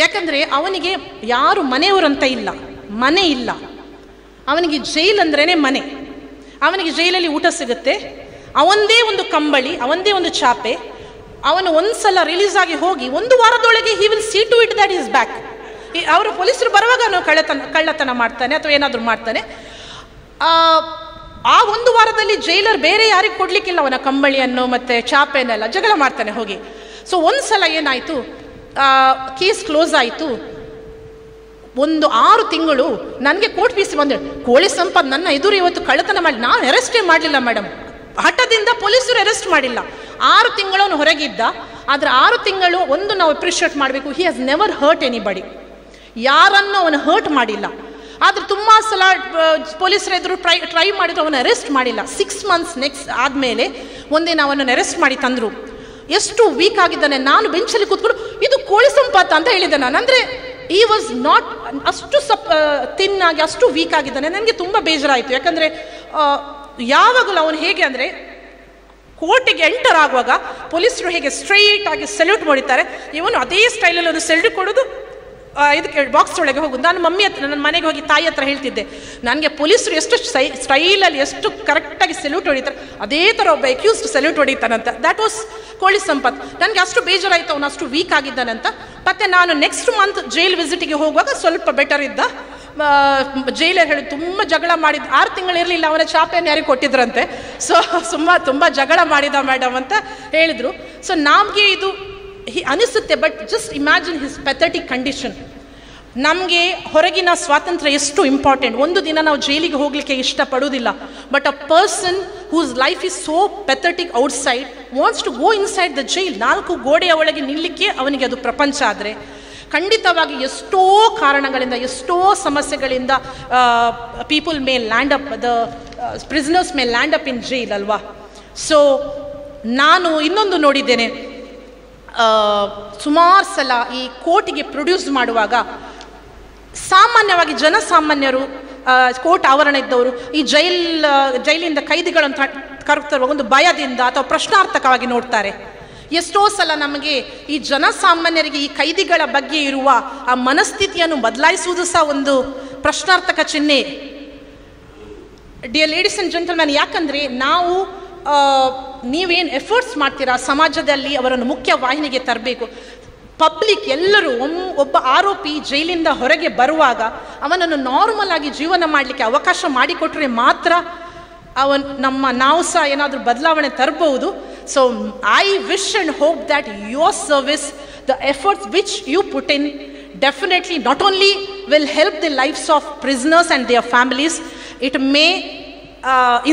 ಯಾಕಂದರೆ ಅವನಿಗೆ ಯಾರು ಮನೆಯವರಂತ ಇಲ್ಲ, ಮನೆ ಇಲ್ಲ. ಅವನಿಗೆ ಜೈಲ್ ಅಂದ್ರೇ ಮನೆ. ಅವನಿಗೆ ಜೈಲಲ್ಲಿ ಊಟ ಸಿಗುತ್ತೆ, ಅವನದೇ ಒಂದು ಕಂಬಳಿ, ಅವನದೇ ಒಂದು ಚಾಪೆ. ಅವನು ಒಂದ್ಸಲ ರಿಲೀಸ್ ಆಗಿ ಹೋಗಿ 1 ವಾರದೊಳಗೆ he will see to it that is back. ಅವರು ಪೊಲೀಸರು ಬರುವಾಗ ಅವನು ಕಳ್ಳತನ ಮಾಡ್ತಾನೆ ಅಥವಾ ಏನಾದರೂ ಮಾಡ್ತಾನೆ. ಆ 1 ವಾರದಲ್ಲಿ ಜೈಲರ್ ಬೇರೆ ಯಾರಿಗೆ ಕೊಡ್ಲಿಕ್ಕಿಲ್ಲ ಅವನ ಕಂಬಳಿಯನ್ನು ಮತ್ತು ಚಾಪೆನೆಲ್ಲ, ಜಗಳ ಮಾಡ್ತಾನೆ ಹೋಗಿ. ಸೊ ಒಂದ್ಸಲ ಏನಾಯಿತು, ಕೇಸ್ ಕ್ಲೋಸ್ ಆಯಿತು. 6 ತಿಂಗಳು ನನಗೆ ಕೋರ್ಟ್ ಫೀಸ್ ಬಂದು, ಕೋಳಿ ಸಂಪತ್ ನನ್ನ ಎದುರು ಇವತ್ತು ಕಳ್ಳತನ ಮಾಡಿ, ನಾನು ಅರೆಸ್ಟೇ ಮಾಡಲಿಲ್ಲ ಮೇಡಮ್, ಹಠದಿಂದ ಪೊಲೀಸರು ಅರೆಸ್ಟ್ ಮಾಡಿಲ್ಲ. 6 ತಿಂಗಳು ಅವನು ಹೊರಗಿದ್ದ. ಆದರೆ 6 ತಿಂಗಳು ಒಂದು ನಾವು ಅಪ್ರಿಷಿಯೇಟ್ ಮಾಡಬೇಕು, he has never hurt anybody, ಯಾರನ್ನು ಅವನು ಹರ್ಟ್ ಮಾಡಿಲ್ಲ. ಆದರೆ ತುಂಬ ಸಲ ಪೊಲೀಸರ ಎದುರು ಟ್ರೈ ಮಾಡಿದ್ರು, ಅವನು ಅರೆಸ್ಟ್ ಮಾಡಿಲ್ಲ. 6 ಮಂತ್ಸ್ ನೆಕ್ಸ್ಟ್ ಆದಮೇಲೆ ಒಂದಿನ ಅವನನ್ನು ಅರೆಸ್ಟ್ ಮಾಡಿ ತಂದರು. ಎಷ್ಟು ವೀಕ್ ಆಗಿದ್ದಾನೆ, ನಾನು ಬೆಂಚಲ್ಲಿ ಕೂತ್ಕೊಂಡು ಇದು ಕೋಳಿ ಸಂಪಾತ ಅಂತ ಹೇಳಿದ್ದೆ ನಾನು. ಅಂದರೆ ಈ ವಾಸ್ ನಾಟ್ ಅಷ್ಟು ತಿನ್ನಾಗಿ ಅಷ್ಟು ವೀಕ್ ಆಗಿದ್ದಾನೆ. ನನಗೆ ತುಂಬ ಬೇಜಾರಾಯಿತು. ಯಾಕಂದರೆ ಯಾವಾಗಲೂ ಅವನು ಹೇಗೆ ಅಂದರೆ, ಕೋರ್ಟಿಗೆ ಎಂಟರ್ ಆಗುವಾಗ ಪೊಲೀಸರು ಹೇಗೆ ಸ್ಟ್ರೈಟ್ ಆಗಿ ಸೆಲ್ಯೂಟ್ ಹೊಡಿತಾರೆ, ಇವನು ಅದೇ ಸ್ಟೈಲಲ್ಲಿ ಒಂದು ಸೆಲ್ಯೂಟ್ ಕೊಡೋದು, ಇದಕ್ಕೆ ಬಾಕ್ಸ್ ಒಳಗೆ ಹೋಗೋದು. ನಾನು ಮಮ್ಮಿ ಹತ್ರ, ನನ್ನ ಮನೆಗೆ ಹೋಗಿ ತಾಯಿ ಹತ್ರ ಹೇಳ್ತಿದ್ದೆ, ನನಗೆ ಪೊಲೀಸರು ಎಷ್ಟು ಸ್ಟೈಲಲ್ಲಿ ಎಷ್ಟು ಕರೆಕ್ಟಾಗಿ ಸೆಲ್ಯೂಟ್ ಹೊಡಿತಾರೆ, ಅದೇ ಥರ ಒಬ್ಬ ಅಕ್ಯೂಸ್ಡ್ ಸೆಲ್ಯೂಟ್ ಹೊಡಿತಾನಂತ. ದ್ಯಾಟ್ ವಾಸ್ ಕೋಳಿ ಸಂಪತ್. ನನಗೆ ಅಷ್ಟು ಬೇಜಾರಾಯಿತು ಅವನು ಅಷ್ಟು ವೀಕ್ ಆಗಿದ್ದಾನಂತ. ಮತ್ತು ನಾನು ನೆಕ್ಸ್ಟ್ ಮಂತ್ ಜೈಲ್ ವಿಸಿಟಿಗೆ ಹೋಗುವಾಗ ಸ್ವಲ್ಪ ಬೆಟರ್ ಇದ್ದ. ಜೈಲರ್ ಹೇಳಿ ತುಂಬ ಜಗಳ ಮಾಡಿದ್ದು, 6 ತಿಂಗಳು ಇರಲಿಲ್ಲ, ಅವನ ಚಾಪೆಯನ್ನು ಯಾರಿಗೆ ಕೊಟ್ಟಿದ್ರಂತೆ. ಸೊ ತುಂಬ ಜಗಳ ಮಾಡಿದ ಮೇಡಮ್ ಅಂತ ಹೇಳಿದರು. ಸೊ ನಮಗೆ ಇದು ಅನಿಸುತ್ತೆ, but just imagine his pathetic condition. ನಮಗೆ ಹೊರಗಿನ ಸ್ವಾತಂತ್ರ್ಯ ಎಷ್ಟು ಇಂಪಾರ್ಟೆಂಟ್. ಒಂದು ದಿನ ನಾವು ಜೈಲಿಗೆ ಹೋಗಲಿಕ್ಕೆ ಇಷ್ಟಪಡೋದಿಲ್ಲ, but a person whose life is so pathetic outside wants to go inside the jail. 4 ಗೋಡೆಯ ಒಳಗೆ ನಿಲ್ಲಕ್ಕೆ ಅವನಿಗೆ ಅದು ಪ್ರಪಂಚ. ಆದರೆ ಖಂಡಿತವಾಗಿ ಎಷ್ಟೋ ಕಾರಣಗಳಿಂದ, ಎಷ್ಟೋ ಸಮಸ್ಯೆಗಳಿಂದ people may land up, the prisoners May land up in jail ಅಲ್ವಾ. ಸೊ ನಾನು ಇನ್ನೊಂದು ನೋಡಿದ್ದೇನೆ, ಸುಮಾರು ಸಲ ಈ ಕೋರ್ಟಿಗೆ ಪ್ರೊಡ್ಯೂಸ್ ಮಾಡುವಾಗ ಸಾಮಾನ್ಯವಾಗಿ ಜನಸಾಮಾನ್ಯರು, ಕೋರ್ಟ್ ಆವರಣ ಇದ್ದವರು ಈ ಜೈಲಿಂದ ಕೈದಿಗಳಂತ ಕರೆಕ್ತರುವ ಒಂದು ಭಯದಿಂದ ಅಥವಾ ಪ್ರಶ್ನಾರ್ಥಕವಾಗಿ ನೋಡ್ತಾರೆ. ಎಷ್ಟೋ ಸಲ ನಮಗೆ ಈ ಜನಸಾಮಾನ್ಯರಿಗೆ ಈ ಕೈದಿಗಳ ಬಗ್ಗೆ ಇರುವ ಆ ಮನಸ್ಥಿತಿಯನ್ನು ಬದಲಾಯಿಸುವುದು ಸಹ ಒಂದು ಪ್ರಶ್ನಾರ್ಥಕ ಚಿಹ್ನೆ. ಡಿಯರ್ ಲೇಡೀಸ್ ಆ್ಯಂಡ್ ಜೆಂಟಲ್ಮ್ಯಾನ್, ಯಾಕಂದರೆ ನಾವು ನೀವೇನು ಎಫರ್ಟ್ಸ್ ಮಾಡ್ತೀರಾ ಸಮಾಜದಲ್ಲಿ ಅವರನ್ನು ಮುಖ್ಯ ವಾಹಿನಿಗೆ ತರಬೇಕು. ಪಬ್ಲಿಕ್ ಎಲ್ಲರೂ ಒಬ್ಬ ಆರೋಪಿ ಜೈಲಿಂದ ಹೊರಗೆ ಬರುವಾಗ ಅವನನ್ನು ನಾರ್ಮಲ್ ಆಗಿ ಜೀವನ ಮಾಡಲಿಕ್ಕೆ ಅವಕಾಶ ಮಾಡಿಕೊಟ್ರೆ ಮಾತ್ರ ನಾವು ಸಹ ಏನಾದರೂ ಬದಲಾವಣೆ ತರಬಹುದು. So I wish and hope that your service, the efforts which you put in, definitely not only will help the lives of prisoners and their families, it may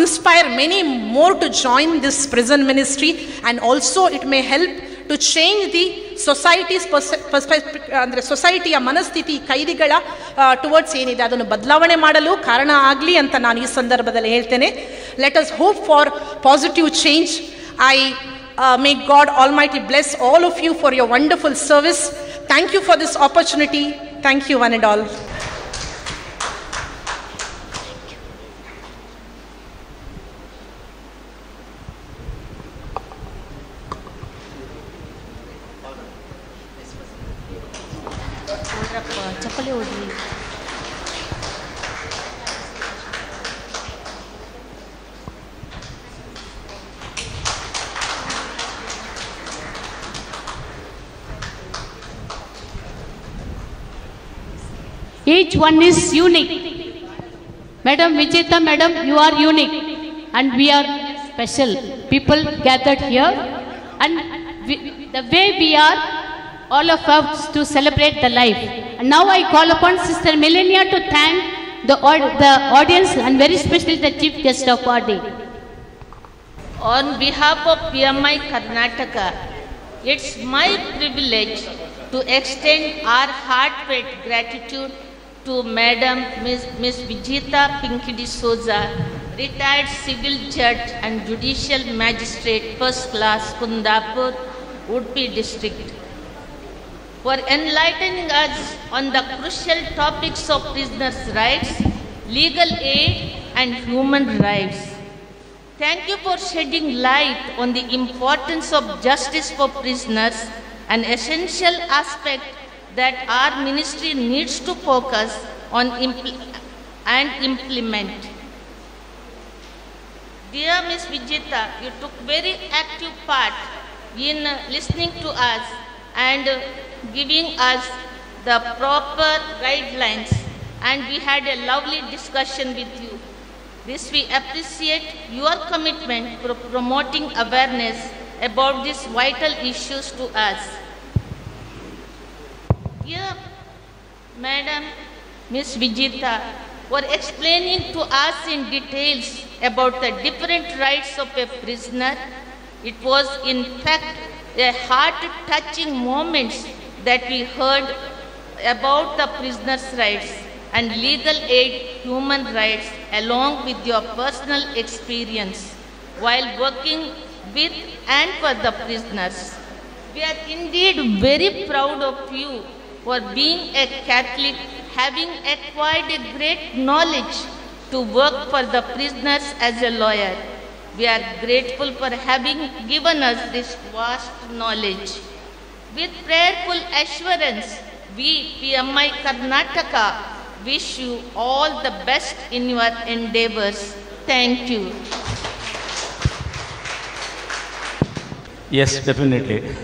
inspire many more to join this prison ministry, and also it may help to change the society's ಅಂದರೆ ಸೊಸೈಟಿಯ ಮನಸ್ಥಿತಿ ಕೈದಿಗಳ ಟುವರ್ಡ್ಸ್ ಏನಿದೆ ಅದನ್ನು ಬದಲಾವಣೆ ಮಾಡಲು ಕಾರಣ ಆಗಲಿ ಅಂತ ನಾನು ಈ ಸಂದರ್ಭದಲ್ಲಿ ಹೇಳ್ತೇನೆ. Let us hope for positive change. I may God Almighty bless all of you for your wonderful service. Thank you for this opportunity. Thank you one and all. ಚಪ್ಪಲಿ ಓದಿ. Each one is unique. Madam Vijayta, Madam, you are unique and we are special. People gathered here and the way we are, all of us to celebrate the life. And now I call upon Sister Milenia to thank the audience and very especially the chief guest of our day. On behalf of PMI Karnataka, it's my privilege to extend our heartfelt gratitude to Madam Miss Vijayta Pinky D'Souza, retired civil judge and judicial magistrate, first class, Kundapur, Udupi district. for enlightening us on the crucial topics of prisoners' rights, legal aid, and human rights. Thank you for shedding light on the importance of justice for prisoners, an essential aspect that our ministry needs to focus on and implement. Dear Ms. Vijita, you took very active part in listening to us and giving us the proper guidelines, and we had a lovely discussion with you. This we appreciate your commitment for promoting awareness about these vital issues to us. Dear Madam Ms. Vijita, for explaining to us in details about the different rights of a prisoner. It was in fact a heart-touching moment that we heard about the prisoner's rights and legal aid human rights along with your personal experience while working with and for the prisoners. We are indeed very proud of you for being a Catholic, having acquired a great knowledge to work for the prisoners as a lawyer. We are grateful for having given us this vast knowledge. With prayerful assurance, we, PMI Karnataka, wish you all the best in your endeavors. Thank you. Yes, definitely.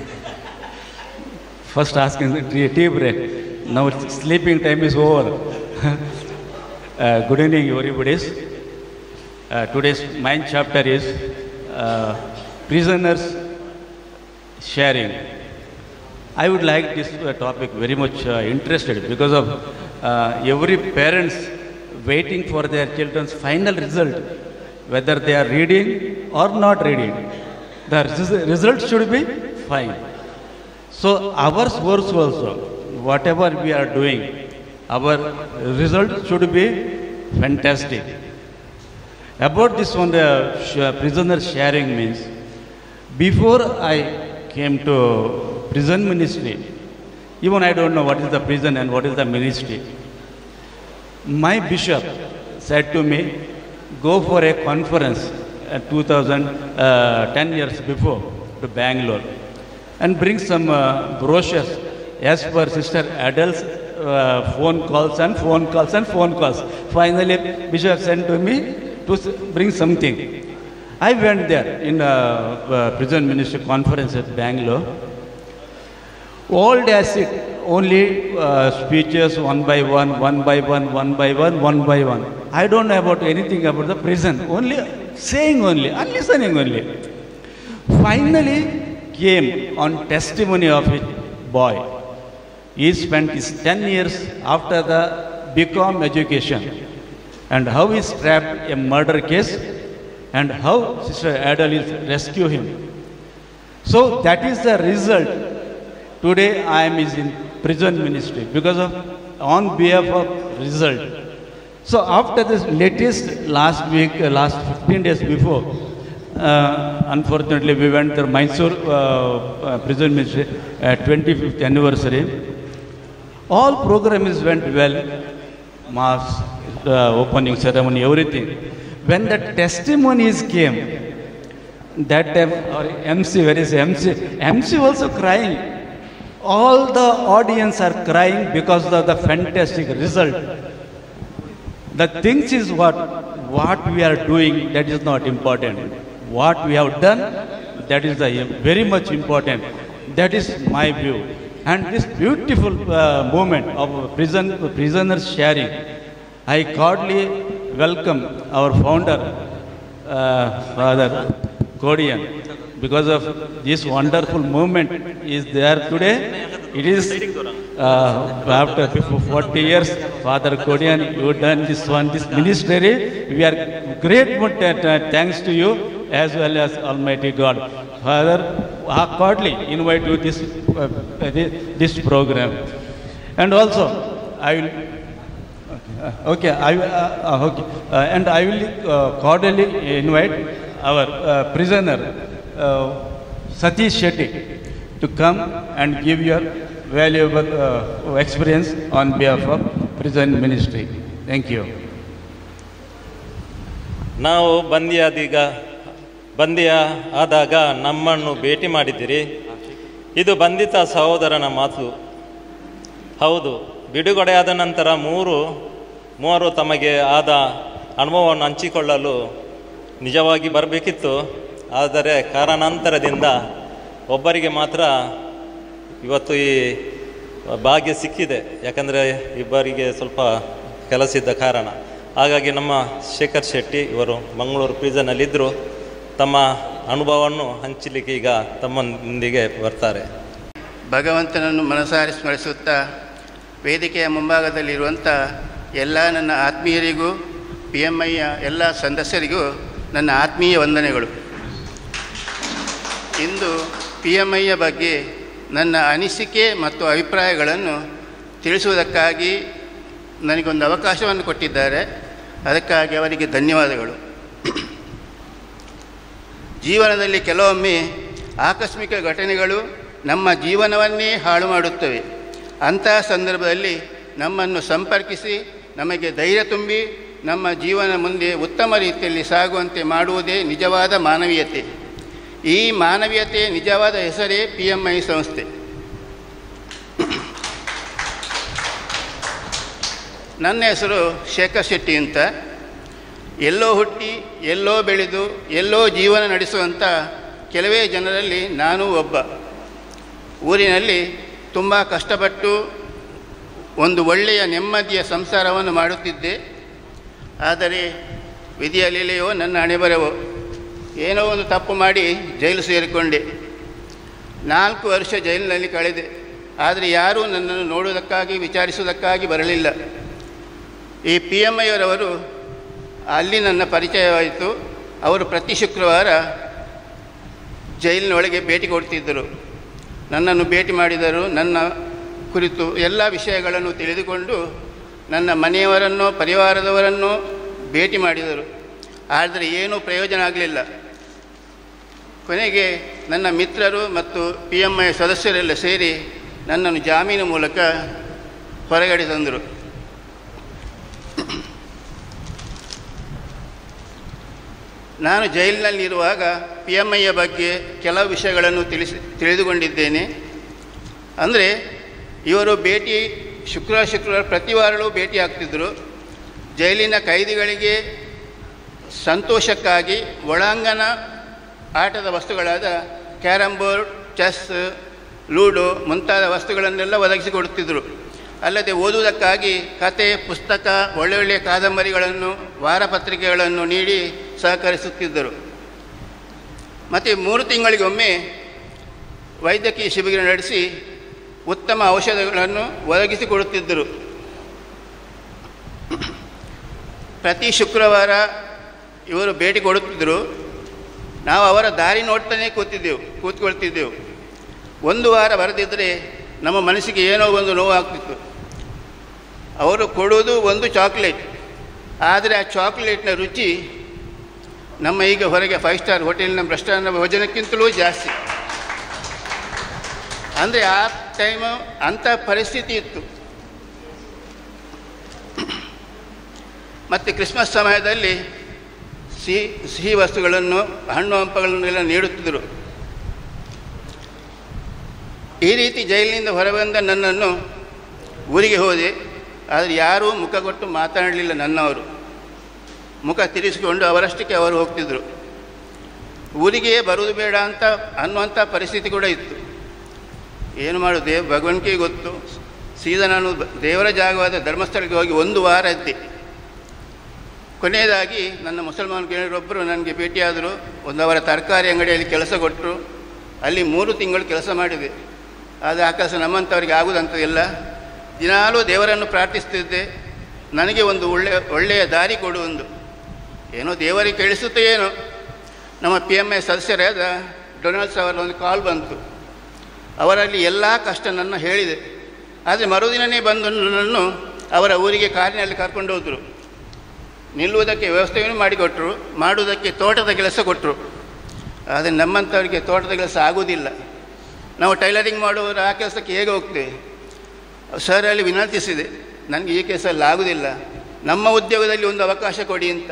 First asking a tea break. Now sleeping time is over. Good evening, everybody. Today's main chapter is prisoners sharing. I would like this topic very much interested because of every parents waiting for their children's final result, whether they are reading or not reading. The result should be fine. So our works also, whatever we are doing, our result should be fantastic. About this one, the prisoner sharing means, before I came to prison ministry, even I don't know what is the prison and what is the ministry. My bishop said to me, go for a conference 10 years before to Bangalore and bring some brochures as per Sister Adele's phone calls and phone calls and phone calls. Finally, bishop sent to me to bring something. I went there in prison ministry conference at Bangalore. All as it, only speeches one by one, one by one, one by one, one by one. I don't know about anything about the prison, only saying only, and listening only. Finally came on testimony of a boy. He spent his 10 years after the BCom education and how he strapped a murder case and how Sister Adele rescued him. So that is the result. Today I am in prison ministry because of on behalf of result. So after this latest last week, last 15 days before, unfortunately we went to Mysore prison ministry 25th anniversary. All programs went well, mass, opening ceremony, everything. When the testimonies came, that time our MC, where is MC? MC also crying. All the audience are crying because of the fantastic result. The things is what we are doing, that is not important. What we have done, that is very much important. That is my view. And this beautiful moment of prisoners sharing, I cordially welcome our founder, Father Kodian. Because of this wonderful movement is there today. It is after 40 years, Father Kodian, you done this ministry. We are grateful thanks to you as well as Almighty God. Father, cordially invite you this program. And also, I will, and I will cordially invite our prisoner, Satish Shetty, to come and give your valuable experience on behalf of prison ministry. Thank you. ನಾವು ಬಂಧಿಯ ಆದಾಗ ನಮ್ಮನ್ನು ಭೇಟಿ ಮಾಡಿದ್ದೀರಿ. ಇದು ಬಂಧಿತ ಸಹೋದರನ ಮಾತು. ಹೌದು, ಬಿಡುಗಡೆಯಾದ ನಂತರ ಮೂವರು ತಮಗೆ ಆದ ಅನುಭವವನ್ನು ಹಂಚಿಕೊಳ್ಳಲು ನಿಜವಾಗಿ ಬರಬೇಕಿತ್ತು. ಆದರೆ ಕಾರಣಾಂತರದಿಂದ ಒಬ್ಬರಿಗೆ ಮಾತ್ರ ಇವತ್ತು ಈ ಭಾಗ್ಯ ಸಿಕ್ಕಿದೆ. ಯಾಕಂದರೆ ಇಬ್ಬರಿಗೆ ಸ್ವಲ್ಪ ಕೆಲಸ ಇದ್ದ ಕಾರಣ. ಹಾಗಾಗಿ ನಮ್ಮ ಶೇಖರ್ ಶೆಟ್ಟಿ ಇವರು ಮಂಗಳೂರು ಪ್ರಿಸನ್ನಲ್ಲಿದ್ದರು. ತಮ್ಮ ಅನುಭವವನ್ನು ಹಂಚಲಿಕ್ಕೆ ಈಗ ತಮ್ಮೊಂದಿಗೆ ಬರ್ತಾರೆ. ಭಗವಂತನನ್ನು ಮನಸಾರಿ ಸ್ಮರಿಸುತ್ತಾ ವೇದಿಕೆಯ ಮುಂಭಾಗದಲ್ಲಿರುವಂಥ ಎಲ್ಲ ನನ್ನ ಆತ್ಮೀಯರಿಗೂ PMIಯ ಎಲ್ಲ ಸದಸ್ಯರಿಗೂ ನನ್ನ ಆತ್ಮೀಯ ವಂದನೆಗಳು. ಇಂದು PMIಯ ಬಗ್ಗೆ ನನ್ನ ಅನಿಸಿಕೆ ಮತ್ತು ಅಭಿಪ್ರಾಯಗಳನ್ನು ತಿಳಿಸುವುದಕ್ಕಾಗಿ ನನಗೊಂದು ಅವಕಾಶವನ್ನು ಕೊಟ್ಟಿದ್ದಾರೆ. ಅದಕ್ಕಾಗಿ ಅವರಿಗೆ ಧನ್ಯವಾದಗಳು. ಜೀವನದಲ್ಲಿ ಕೆಲವೊಮ್ಮೆ ಆಕಸ್ಮಿಕ ಘಟನೆಗಳು ನಮ್ಮ ಜೀವನವನ್ನೇ ಹಾಳು ಮಾಡುತ್ತವೆ. ಅಂತಹ ಸಂದರ್ಭದಲ್ಲಿ ನಮ್ಮನ್ನು ಸಂಪರ್ಕಿಸಿ ನಮಗೆ ಧೈರ್ಯ ತುಂಬಿ ನಮ್ಮ ಜೀವನ ಮುಂದೆ ಉತ್ತಮ ರೀತಿಯಲ್ಲಿ ಸಾಗುವಂತೆ ಮಾಡುವುದೇ ನಿಜವಾದ ಮಾನವೀಯತೆ. ಈ ಮಾನವೀಯತೆ ನಿಜವಾದ ಹೆಸರೇ PMI ಸಂಸ್ಥೆ. ನನ್ನ ಹೆಸರು ಶೇಖರ್ ಶೆಟ್ಟಿ ಅಂತ. ಎಲ್ಲೋ ಹುಟ್ಟಿ ಎಲ್ಲೋ ಬೆಳೆದು ಎಲ್ಲೋ ಜೀವನ ನಡೆಸುವಂಥ ಕೆಲವೇ ಜನರಲ್ಲಿ ನಾನು ಒಬ್ಬ. ಊರಿನಲ್ಲಿ ತುಂಬ ಕಷ್ಟಪಟ್ಟು ಒಂದು ಒಳ್ಳೆಯ ನೆಮ್ಮದಿಯ ಸಂಸಾರವನ್ನು ಮಾಡುತ್ತಿದ್ದೆ. ಆದರೆ ವಿಧಿಯ ಲೀಲೆಯೋ ನನ್ನ ಹಣೆಬರವೋ ಏನೋ ಒಂದು ತಪ್ಪು ಮಾಡಿ ಜೈಲು ಸೇರಿಕೊಂಡೆ. 4 ವರ್ಷ ಜೈಲಿನಲ್ಲಿ ಕಳೆದೆ. ಆದರೆ ಯಾರೂ ನನ್ನನ್ನು ನೋಡುವುದಕ್ಕಾಗಿ ವಿಚಾರಿಸುವುದಕ್ಕಾಗಿ ಬರಲಿಲ್ಲ. ಈ PMIಯವರವರು ಅಲ್ಲಿ ನನ್ನ ಪರಿಚಯವಾಯಿತು. ಅವರು ಪ್ರತಿ ಶುಕ್ರವಾರ ಜೈಲಿನೊಳಗೆ ಭೇಟಿ ಕೊಡ್ತಿದ್ದರು. ನನ್ನನ್ನು ಭೇಟಿ ಮಾಡಿದರು. ನನ್ನ ಕುರಿತು ಎಲ್ಲ ವಿಷಯಗಳನ್ನು ತಿಳಿದುಕೊಂಡು ನನ್ನ ಮನೆಯವರನ್ನು ಪರಿವಾರದವರನ್ನು ಭೇಟಿ ಮಾಡಿದರು. ಆದರೆ ಏನೂ ಪ್ರಯೋಜನ ಆಗಲಿಲ್ಲ. ಕೊನೆಗೆ ನನ್ನ ಮಿತ್ರರು ಮತ್ತು PMI ಸದಸ್ಯರೆಲ್ಲ ಸೇರಿ ನನ್ನನ್ನು ಜಾಮೀನು ಮೂಲಕ ಹೊರಗಡೆ ತಂದರು. ನಾನು ಜೈಲಿನಲ್ಲಿರುವಾಗ PMIಯ ಬಗ್ಗೆ ಕೆಲವು ವಿಷಯಗಳನ್ನು ತಿಳಿದುಕೊಂಡಿದ್ದೇನೆ. ಅಂದರೆ ಇವರು ಭೇಟಿ ಶುಕ್ರವಾರ ಪ್ರತಿ ವಾರವೂ ಭೇಟಿ ಆಗ್ತಿದ್ದರು. ಜೈಲಿನ ಕೈದಿಗಳಿಗೆ ಸಂತೋಷಕ್ಕಾಗಿ ಒಳಾಂಗಣ ಆಟದ ವಸ್ತುಗಳಾದ ಕ್ಯಾರಮ್ ಬೋರ್ಡ್, ಚೆಸ್, ಲೂಡೋ ಮುಂತಾದ ವಸ್ತುಗಳನ್ನೆಲ್ಲ ಒದಗಿಸಿಕೊಡುತ್ತಿದ್ದರು. ಅಲ್ಲದೆ ಓದುವುದಕ್ಕಾಗಿ ಕತೆ, ಪುಸ್ತಕ, ಒಳ್ಳೊಳ್ಳೆಯ ಕಾದಂಬರಿಗಳನ್ನು, ವಾರಪತ್ರಿಕೆಗಳನ್ನು ನೀಡಿ ಸಹಕರಿಸುತ್ತಿದ್ದರು. ಮತ್ತು 3 ತಿಂಗಳಿಗೊಮ್ಮೆ ವೈದ್ಯಕೀಯ ಶಿಬಿರ ನಡೆಸಿ ಉತ್ತಮ ಔಷಧಗಳನ್ನು ಒದಗಿಸಿಕೊಡುತ್ತಿದ್ದರು. ಪ್ರತಿ ಶುಕ್ರವಾರ ಇವರು ಭೇಟಿ ಕೊಡುತ್ತಿದ್ದರು. ನಾವು ಅವರ ದಾರಿ ನೋಡ್ತಾನೆ ಕೂತ್ಕೊಳ್ತಿದ್ದೆವು. 1 ವಾರ ಬರೆದಿದ್ದರೆ ನಮ್ಮ ಮನಸ್ಸಿಗೆ ಏನೋ ಒಂದು ನೋವಾಗ್ತಿತ್ತು. ಅವರು ಕೊಡುವುದು ಒಂದು ಚಾಕ್ಲೇಟ್. ಆದರೆ ಆ ಚಾಕ್ಲೇಟ್ನ ರುಚಿ ನಮ್ಮ ಈಗ ಹೊರಗೆ 5 ಸ್ಟಾರ್ ಹೋಟೆಲ್ನ ಭ್ರಷ್ಟಾನ್ನ ಭೋಜನಕ್ಕಿಂತಲೂ ಜಾಸ್ತಿ. ಅಂದರೆ ಆ ಟೈಮು ಅಂಥ ಪರಿಸ್ಥಿತಿ ಇತ್ತು. ಮತ್ತು ಕ್ರಿಸ್ಮಸ್ ಸಮಯದಲ್ಲಿ ಸಿಹಿ ವಸ್ತುಗಳನ್ನು, ಹಣ್ಣು ಹಂಪಗಳನ್ನೆಲ್ಲ ನೀಡುತ್ತಿದ್ದರು. ಈ ರೀತಿ ಜೈಲಿನಿಂದ ಹೊರಬಂದ ನನ್ನನ್ನು ಊರಿಗೆ ಹೋದೆ. ಆದರೆ ಯಾರೂ ಮುಖ ಕೊಟ್ಟು ಮಾತನಾಡಲಿಲ್ಲ. ನನ್ನವರು ಮುಖ ತಿರುಗಿಸಿಕೊಂಡು ಅವರಷ್ಟಕ್ಕೆ ಅವರು ಹೋಗ್ತಿದ್ದರು. ಊರಿಗೆ ಬರುವುದು ಬೇಡ ಅನ್ನುವಂಥ ಪರಿಸ್ಥಿತಿ ಕೂಡ ಇತ್ತು. ಏನು ಮಾಡೋದು, ಭಗವಂತನಿಗೆ ಗೊತ್ತು. ಸೀದಾ ನಾನು ದೇವರ ಜಾಗವಾದ ಧರ್ಮಸ್ಥಳಕ್ಕೆ ಹೋಗಿ 1 ವಾರ ಇದ್ದೆ. ಕೊನೆಯದಾಗಿ ನನ್ನ ಮುಸಲ್ಮಾನ್ ಗೆಳೆಯರೊಬ್ಬರು ನನಗೆ ಭೇಟಿಯಾದರು. ಅವರ ತರಕಾರಿ ಅಂಗಡಿಯಲ್ಲಿ ಕೆಲಸ ಕೊಟ್ಟರು. ಅಲ್ಲಿ 3 ತಿಂಗಳು ಕೆಲಸ ಮಾಡಿದೆ. ಆದರೆ ಆ ಕೆಲಸ ನಮ್ಮಂಥವ್ರಿಗೆ ಆಗುವುದಂಥದ್ದೆಲ್ಲ. ದಿನಾಲೂ ದೇವರನ್ನು ಪ್ರಾರ್ಥಿಸ್ತಿದ್ದೆ, ನನಗೆ ಒಂದು ಒಳ್ಳೆಯ ದಾರಿ ಕೊಡುವಂದು. ಏನೋ ದೇವರಿಗೆ ಕೇಳಿಸುತ್ತೆ ಏನೋ. ನಮ್ಮ PMI ಸದಸ್ಯರಾದ ಡೊನಾಲ್ಡ್ಸ್ ಅವರ ಒಂದು ಕಾಲ್ ಬಂತು. ಅವರಲ್ಲಿ ಎಲ್ಲ ಕಷ್ಟ ನನ್ನ ಹೇಳಿದೆ. ಆದರೆ ಮರುದಿನವೇ ಬಂದು ನನ್ನನ್ನು ಅವರ ಊರಿಗೆ ಕಾರಿನಲ್ಲಿ ಕರ್ಕೊಂಡು ಹೋದರು. ನಿಲ್ಲುವುದಕ್ಕೆ ವ್ಯವಸ್ಥೆಯನ್ನು ಮಾಡಿಕೊಟ್ರು, ಮಾಡುವುದಕ್ಕೆ ತೋಟದ ಕೆಲಸ ಕೊಟ್ಟರು. ಆದರೆ ನಮ್ಮಂಥವರಿಗೆ ತೋಟದ ಕೆಲಸ ಆಗುವುದಿಲ್ಲ. ನಾವು ಟೈಲರಿಂಗ್ ಮಾಡುವವರು ಆ ಕೆಲಸಕ್ಕೆ ಹೇಗೆ ಹೋಗ್ತೇವೆ? ಸರ್ ಅಲ್ಲಿ ವಿನಂತಿಸಿದೆ, ನನಗೆ ಈ ಕೆಲಸದಲ್ಲಿ ಆಗೋದಿಲ್ಲ, ನಮ್ಮ ಉದ್ಯೋಗದಲ್ಲಿ ಒಂದು ಅವಕಾಶ ಕೊಡಿ ಅಂತ.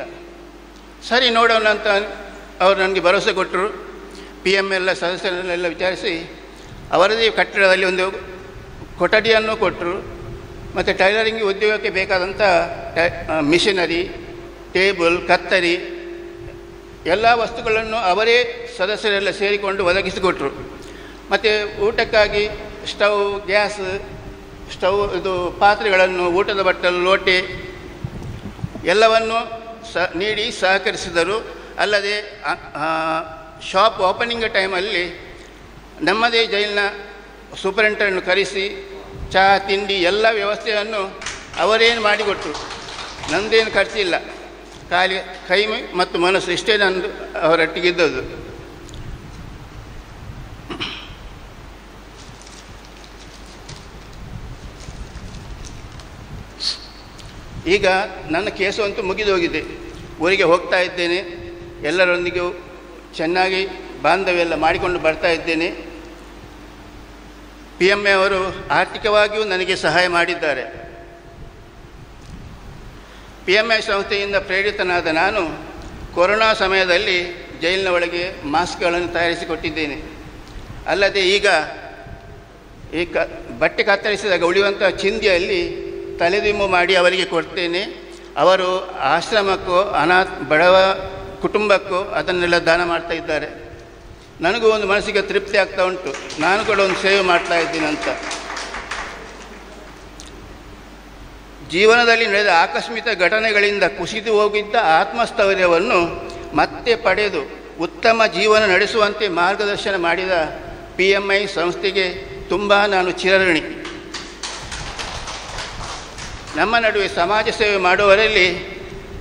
ಸರಿ ನೋಡೋಣ ಅಂತ ಅವರು ನನಗೆ ಭರವಸೆ ಕೊಟ್ಟರು. PM ಎಲ್ಲ ಸದಸ್ಯರನ್ನೆಲ್ಲ ವಿಚಾರಿಸಿ ಅವರದೇ ಕಟ್ಟಡದಲ್ಲಿ ಒಂದು ಕೊಠಡಿಯನ್ನು ಕೊಟ್ಟರು. ಮತ್ತು ಟೈಲರಿಂಗ್ ಉದ್ಯೋಗಕ್ಕೆ ಬೇಕಾದಂಥ ಮಿಷನರಿ, ಟೇಬಲ್, ಕತ್ತರಿ ಎಲ್ಲ ವಸ್ತುಗಳನ್ನು ಅವರೇ ಸದಸ್ಯರೆಲ್ಲ ಸೇರಿಕೊಂಡು ಒದಗಿಸಿಕೊಟ್ರು. ಮತ್ತು ಊಟಕ್ಕಾಗಿ ಗ್ಯಾಸ್ ಸ್ಟವ್, ಇದು ಪಾತ್ರೆಗಳನ್ನು, ಊಟದ ಬಟ್ಟಲು, ಲೋಟೆ ಎಲ್ಲವನ್ನು ನೀಡಿ ಸಹಕರಿಸಿದರು. ಅಲ್ಲದೆ ಶಾಪ್ ಓಪನಿಂಗ್ ಟೈಮಲ್ಲಿ ನಮ್ಮದೇ ಜೈಲಿನ ಸೂಪರಿಂಟೆಂಡನ್ನು ಕರೆಸಿ ಚಹಾ, ತಿಂಡಿ ಎಲ್ಲ ವ್ಯವಸ್ಥೆಯನ್ನು ಅವರೇನು ಮಾಡಿಕೊಟ್ರು. ನನ್ನದೇನು ಖರ್ಚಿಲ್ಲ, ಖಾಲಿ ಕೈ ಮತ್ತು ಮನಸ್ಸು ಇಷ್ಟೇ ನಂದು ಅವರೊಟ್ಟಿಗಿದ್ದದ್ದು. ಈಗ ನನ್ನ ಕೇಸು ಅಂತೂ ಮುಗಿದು ಹೋಗಿದೆ. ಊರಿಗೆ ಹೋಗ್ತಾ ಇದ್ದೇನೆ, ಎಲ್ಲರೊಂದಿಗೂ ಚೆನ್ನಾಗಿ ಬಾಂಧವ್ಯ ಎಲ್ಲ ಮಾಡಿಕೊಂಡು ಬರ್ತಾ ಇದ್ದೇನೆ. PMA ಅವರು ಆರ್ಥಿಕವಾಗಿಯೂ ನನಗೆ ಸಹಾಯ ಮಾಡಿದ್ದಾರೆ. PMA ಸಂಸ್ಥೆಯಿಂದ ಪ್ರೇರಿತನಾದ ನಾನು ಕೊರೋನಾ ಸಮಯದಲ್ಲಿ ಜೈಲಿನ ಒಳಗೆ ಮಾಸ್ಕ್ಗಳನ್ನು ತಯಾರಿಸಿಕೊಟ್ಟಿದ್ದೇನೆ. ಅಲ್ಲದೆ ಈಗ ಬಟ್ಟೆ ಕತ್ತರಿಸಿದಾಗ ಉಳಿಯುವಂಥ ಚಿಂದಿಯಲ್ಲಿ ತಲೆದಿಂಬು ಮಾಡಿ ಅವರಿಗೆ ಕೊಡ್ತೇನೆ. ಅವರು ಆಶ್ರಮಕ್ಕೋ ಬಡವ ಕುಟುಂಬಕ್ಕೋ ಅದನ್ನೆಲ್ಲ ದಾನ ಮಾಡ್ತಾ ಇದ್ದಾರೆ. ನನಗೂ ಒಂದು ಮನಸ್ಸಿಗೆ ತೃಪ್ತಿ ಆಗ್ತಾ ಉಂಟು, ನಾನು ಕೂಡ ಒಂದು ಸೇವೆ ಮಾಡ್ತಾ ಇದ್ದೀನಿ ಅಂತ. ಜೀವನದಲ್ಲಿ ನಡೆದ ಆಕಸ್ಮಿಕ ಘಟನೆಗಳಿಂದ ಕುಸಿದು ಹೋಗಿದ್ದ ಆತ್ಮಸ್ಥೈರ್ಯವನ್ನು ಮತ್ತೆ ಪಡೆದು ಉತ್ತಮ ಜೀವನ ನಡೆಸುವಂತೆ ಮಾರ್ಗದರ್ಶನ ಮಾಡಿದ PMI ಸಂಸ್ಥೆಗೆ ತುಂಬ ನಾನು ಚಿರಋಣಿ. ನಮ್ಮ ನಡುವೆ ಸಮಾಜ ಸೇವೆ ಮಾಡುವವರಲ್ಲಿ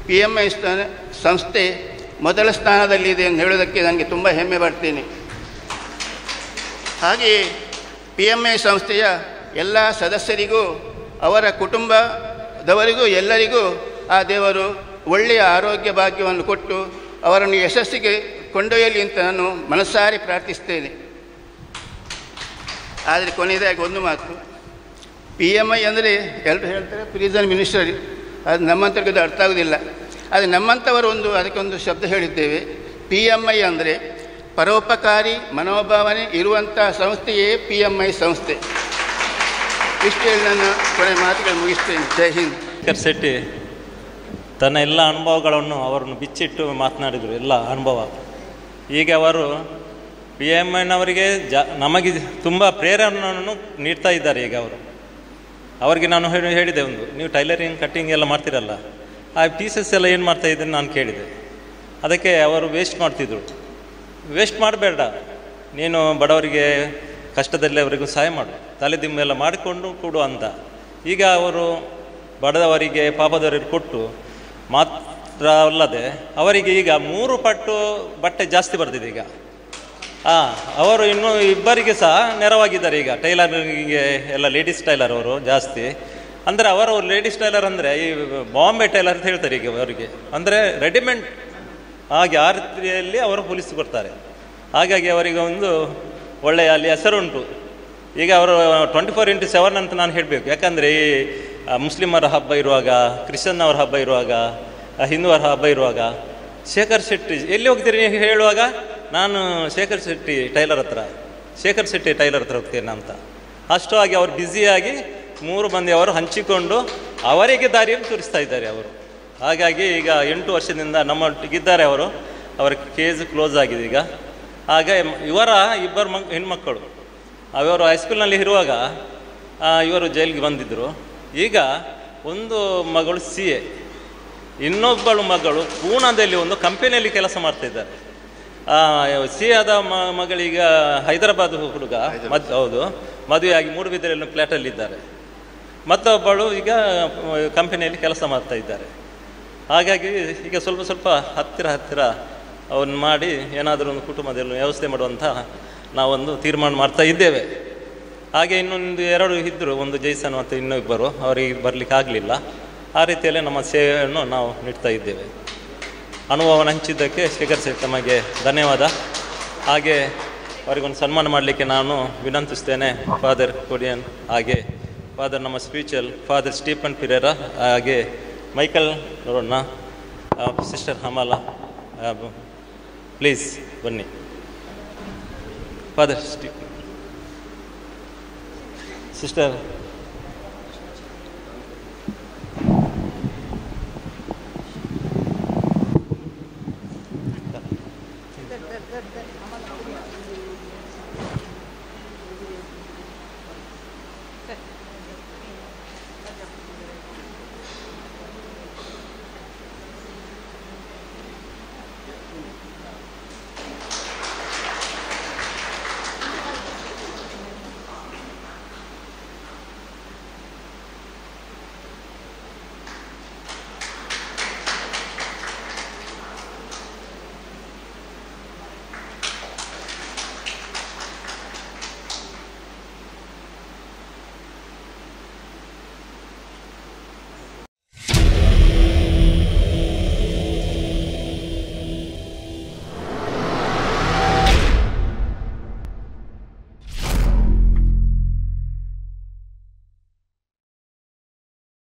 PMI ಸಂಸ್ಥೆ ಮೊದಲ ಸ್ಥಾನದಲ್ಲಿದೆ ಎಂದು ಹೇಳೋದಕ್ಕೆ ನನಗೆ ತುಂಬ ಹೆಮ್ಮೆ ಪಡ್ತೇನೆ. ಹಾಗೆಯೇ PMI ಸಂಸ್ಥೆಯ ಎಲ್ಲ ಸದಸ್ಯರಿಗೂ ಅವರ ಕುಟುಂಬದವರಿಗೂ ಎಲ್ಲರಿಗೂ ಆ ದೇವರು ಒಳ್ಳೆಯ ಆರೋಗ್ಯ ಭಾಗ್ಯವನ್ನು ಕೊಟ್ಟು ಅವರನ್ನು ಯಶಸ್ಸಿಗೆ ಕೊಂಡೊಯ್ಯಲಿ ಅಂತ ನಾನು ಮನಸ್ಸಾರಿ ಪ್ರಾರ್ಥಿಸ್ತೇನೆ. ಆದರೆ ಕೊನೆಯದಾಗಿ ಒಂದು ಮಾತು, PMI ಅಂದರೆ ಎಲ್ಲರೂ ಹೇಳ್ತಾರೆ ಪ್ರಿಸನ್ ಮಿನಿಸ್ಟರಿ, ಅದು ನಮ್ಮಂಥವ್ರಿಗೆ ಅರ್ಥ ಆಗೋದಿಲ್ಲ. ಆದರೆ ನಮ್ಮಂಥವರು ಅದಕ್ಕೊಂದು ಶಬ್ದ ಹೇಳಿದ್ದೇವೆ. PMI ಅಂದರೆ ಪರೋಪಕಾರಿ ಮನೋಭಾವನೆ ಇರುವಂಥ ಸಂಸ್ಥೆಯೇ PMI ಸಂಸ್ಥೆ. ಇಷ್ಟು ಹೇಳಿ ನನ್ನ ಕೊನೆ ಮಾತುಗಳು ಮುಗಿಸ್ತೇನೆ. ಜೈ ಹಿಂದ್. ಶೇಖರ್ ಶೆಟ್ಟಿ ತನ್ನ ಎಲ್ಲ ಅನುಭವಗಳನ್ನು ಅವರನ್ನು ಬಿಚ್ಚಿಟ್ಟು ಮಾತನಾಡಿದರು, ಎಲ್ಲ ಅನುಭವ. ಈಗ ಅವರು PMIನವರಿಗೆ ನಮಗೆ ತುಂಬ ಪ್ರೇರಣೆಯನ್ನು ನೀಡ್ತಾ ಇದ್ದಾರೆ. ಈಗ ಅವರಿಗೆ ನಾನು ಹೇಳಿದೆ, ನೀವು ಟೈಲರಿಂಗ್ ಕಟ್ಟಿಂಗ್ ಎಲ್ಲ ಮಾಡ್ತೀರಲ್ಲ, ಆ ಪೀಸಸ್ ಎಲ್ಲ ಏನು ಮಾಡ್ತಾಯಿದ್ದೀನಿ ನಾನು ಕೇಳಿದೆ. ಅದಕ್ಕೆ ಅವರು ವೇಸ್ಟ್ ಮಾಡ್ತಿದ್ರು. ವೇಸ್ಟ್ ಮಾಡಬೇಡ, ನೀನು ಬಡವರಿಗೆ ಕಷ್ಟದಲ್ಲಿ ಅವರಿಗೂ ಸಹಾಯ ಮಾಡು, ತಲೆದಿಂಬೆಲ್ಲ ಮಾಡಿಕೊಂಡು ಕೊಡು ಅಂತ. ಈಗ ಅವರು ಬಡವರಿಗೆ ಪಾಪದವರಿಗೆ ಕೊಟ್ಟು ಮಾತ್ರ ಅಲ್ಲದೆ ಅವರಿಗೆ ಈಗ 3 ಪಟ್ಟು ಬಟ್ಟೆ ಜಾಸ್ತಿ ಬರ್ತಿದೆ. ಈಗ ಅವರು ಇನ್ನೂ ಇಬ್ಬರಿಗೆ ಸಹ ನೆರವಾಗಿದ್ದಾರೆ. ಈಗ ಟೈಲರಿಂಗಿಗೆ ಎಲ್ಲ ಲೇಡೀಸ್ ಟೈಲರ್ ಅವರು ಜಾಸ್ತಿ. ಅಂದರೆ ಅವರು ಲೇಡೀಸ್ ಟೈಲರ್ ಅಂದರೆ ಈ ಬಾಂಬೆ ಟೈಲರ್ ಅಂತ ಹೇಳ್ತಾರೆ ಈಗ ಅವರಿಗೆ, ಅಂದರೆ ರೆಡಿಮೇಡ್ ಹಾಗೆ ಆ ರೀತಿಯಲ್ಲಿ ಅವರು ಹೊಲಿಸಿಕೊಡ್ತಾರೆ. ಹಾಗಾಗಿ ಅವರಿಗೆ ಒಂದು ಒಳ್ಳೆಯ ಅಲ್ಲಿ ಹೆಸರುಂಟು. ಈಗ ಅವರು 24x7 ಅಂತ ನಾನು ಹೇಳಬೇಕು. ಯಾಕಂದರೆ ಈ ಮುಸ್ಲಿಮರ ಹಬ್ಬ ಇರುವಾಗ, ಕ್ರಿಶ್ಚಿಯನ್ನವರ ಹಬ್ಬ ಇರುವಾಗ, ಹಿಂದುವರ ಹಬ್ಬ ಇರುವಾಗ ಶೇಖರ್ ಶೆಟ್ಟಿ ಎಲ್ಲಿ ಹೋಗ್ತೀರಿ ಹೇಳುವಾಗ ನಾನು ಶೇಖರ್ ಶೆಟ್ಟಿ ಟೈಲರ್ ಹತ್ರ ಹೋಗ್ತೇನೆ ಅಂತ. ಅಷ್ಟು ಆಗಿ ಅವರು ಬ್ಯುಸಿಯಾಗಿ 3 ಮಂದಿ ಅವರು ಹಂಚಿಕೊಂಡು ಅವರಿಗೆ ದಾರಿಯನ್ನು ತೋರಿಸ್ತಾ ಇದ್ದಾರೆ ಅವರು. ಹಾಗಾಗಿ ಈಗ 8 ವರ್ಷದಿಂದ ನಮ್ಮೊಟ್ಟಿಗಿದ್ದಾರೆ ಅವರು. ಅವರ ಕೇಸ್ ಕ್ಲೋಸ್ ಆಗಿದೆ ಈಗ. ಆಗ ಇವರ 2 ಹೆಣ್ಮಕ್ಕಳು ಅವರು ಹೈಸ್ಕೂಲ್ನಲ್ಲಿ ಇರುವಾಗ ಇವರು ಜೈಲಿಗೆ ಬಂದಿದ್ದರು. ಈಗ ಒಂದು ಮಗಳು CA, ಇನ್ನೊಬ್ಬಳು ಮಗಳು ಪೂನಾದಲ್ಲಿ ಒಂದು ಕಂಪನಿಯಲ್ಲಿ ಕೆಲಸ ಮಾಡ್ತಾಯಿದ್ದಾರೆ. CA ಆದ ಮಗಳೀಗ ಹೈದರಾಬಾದ್ ಹುಡುಗ ಹೌದು, ಮದುವೆಯಾಗಿ ಮೂಡುಬಿದಿರೆಯಲ್ಲಿ ಫ್ಲ್ಯಾಟಲ್ಲಿದ್ದಾರೆ. ಮತ್ತೊಬ್ಬಳು ಈಗ ಕಂಪನಿಯಲ್ಲಿ ಕೆಲಸ ಮಾಡ್ತಾ ಇದ್ದಾರೆ. ಹಾಗಾಗಿ ಈಗ ಸ್ವಲ್ಪ ಹತ್ತಿರ ಅವನ್ನ ಮಾಡಿ ಏನಾದರೂ ಒಂದು ಕುಟುಂಬದಲ್ಲಿ ವ್ಯವಸ್ಥೆ ಮಾಡುವಂಥ ನಾವೊಂದು ತೀರ್ಮಾನ ಮಾಡ್ತಾ ಇದ್ದೇವೆ. ಹಾಗೆ ಇನ್ನೊಂದು 2 ಇದ್ದರು, ಒಂದು ಜೈಸನ್ ಮತ್ತು ಇನ್ನೊಬ್ಬರು, ಅವರಿಗೆ ಬರಲಿಕ್ಕೆ ಆಗಲಿಲ್ಲ. ಆ ರೀತಿಯಲ್ಲೇ ನಮ್ಮ ಸೇವೆಯನ್ನು ನಾವು ನೀಡ್ತಾ ಇದ್ದೇವೆ. ಅನುಭವವನ್ನು ಹಂಚಿದ್ದಕ್ಕೆ ಶೇಖರ್ ಶೆಟ್ಟಿ ತಮಗೆ ಧನ್ಯವಾದ. ಹಾಗೆ ಅವರಿಗೊಂದು ಸನ್ಮಾನ ಮಾಡಲಿಕ್ಕೆ ನಾನು ವಿನಂತಿಸ್ತೇನೆ. ಫಾದರ್ ಕೊಡಿಯನ್, ಹಾಗೆ ಫಾದರ್ ನಮ್ಮ ಸ್ಪಿರಿಚುವಲ್ ಫಾದರ್ ಸ್ಟೀಫನ್ ಪಿರೇರಾ, ಹಾಗೆ ಮೈಕಲ್ ನೋಡೋಣ, ಸಿಸ್ಟರ್ ಹಮಾಲ, ಪ್ಲೀಸ್ ಬನ್ನಿ. Father Stephen, sister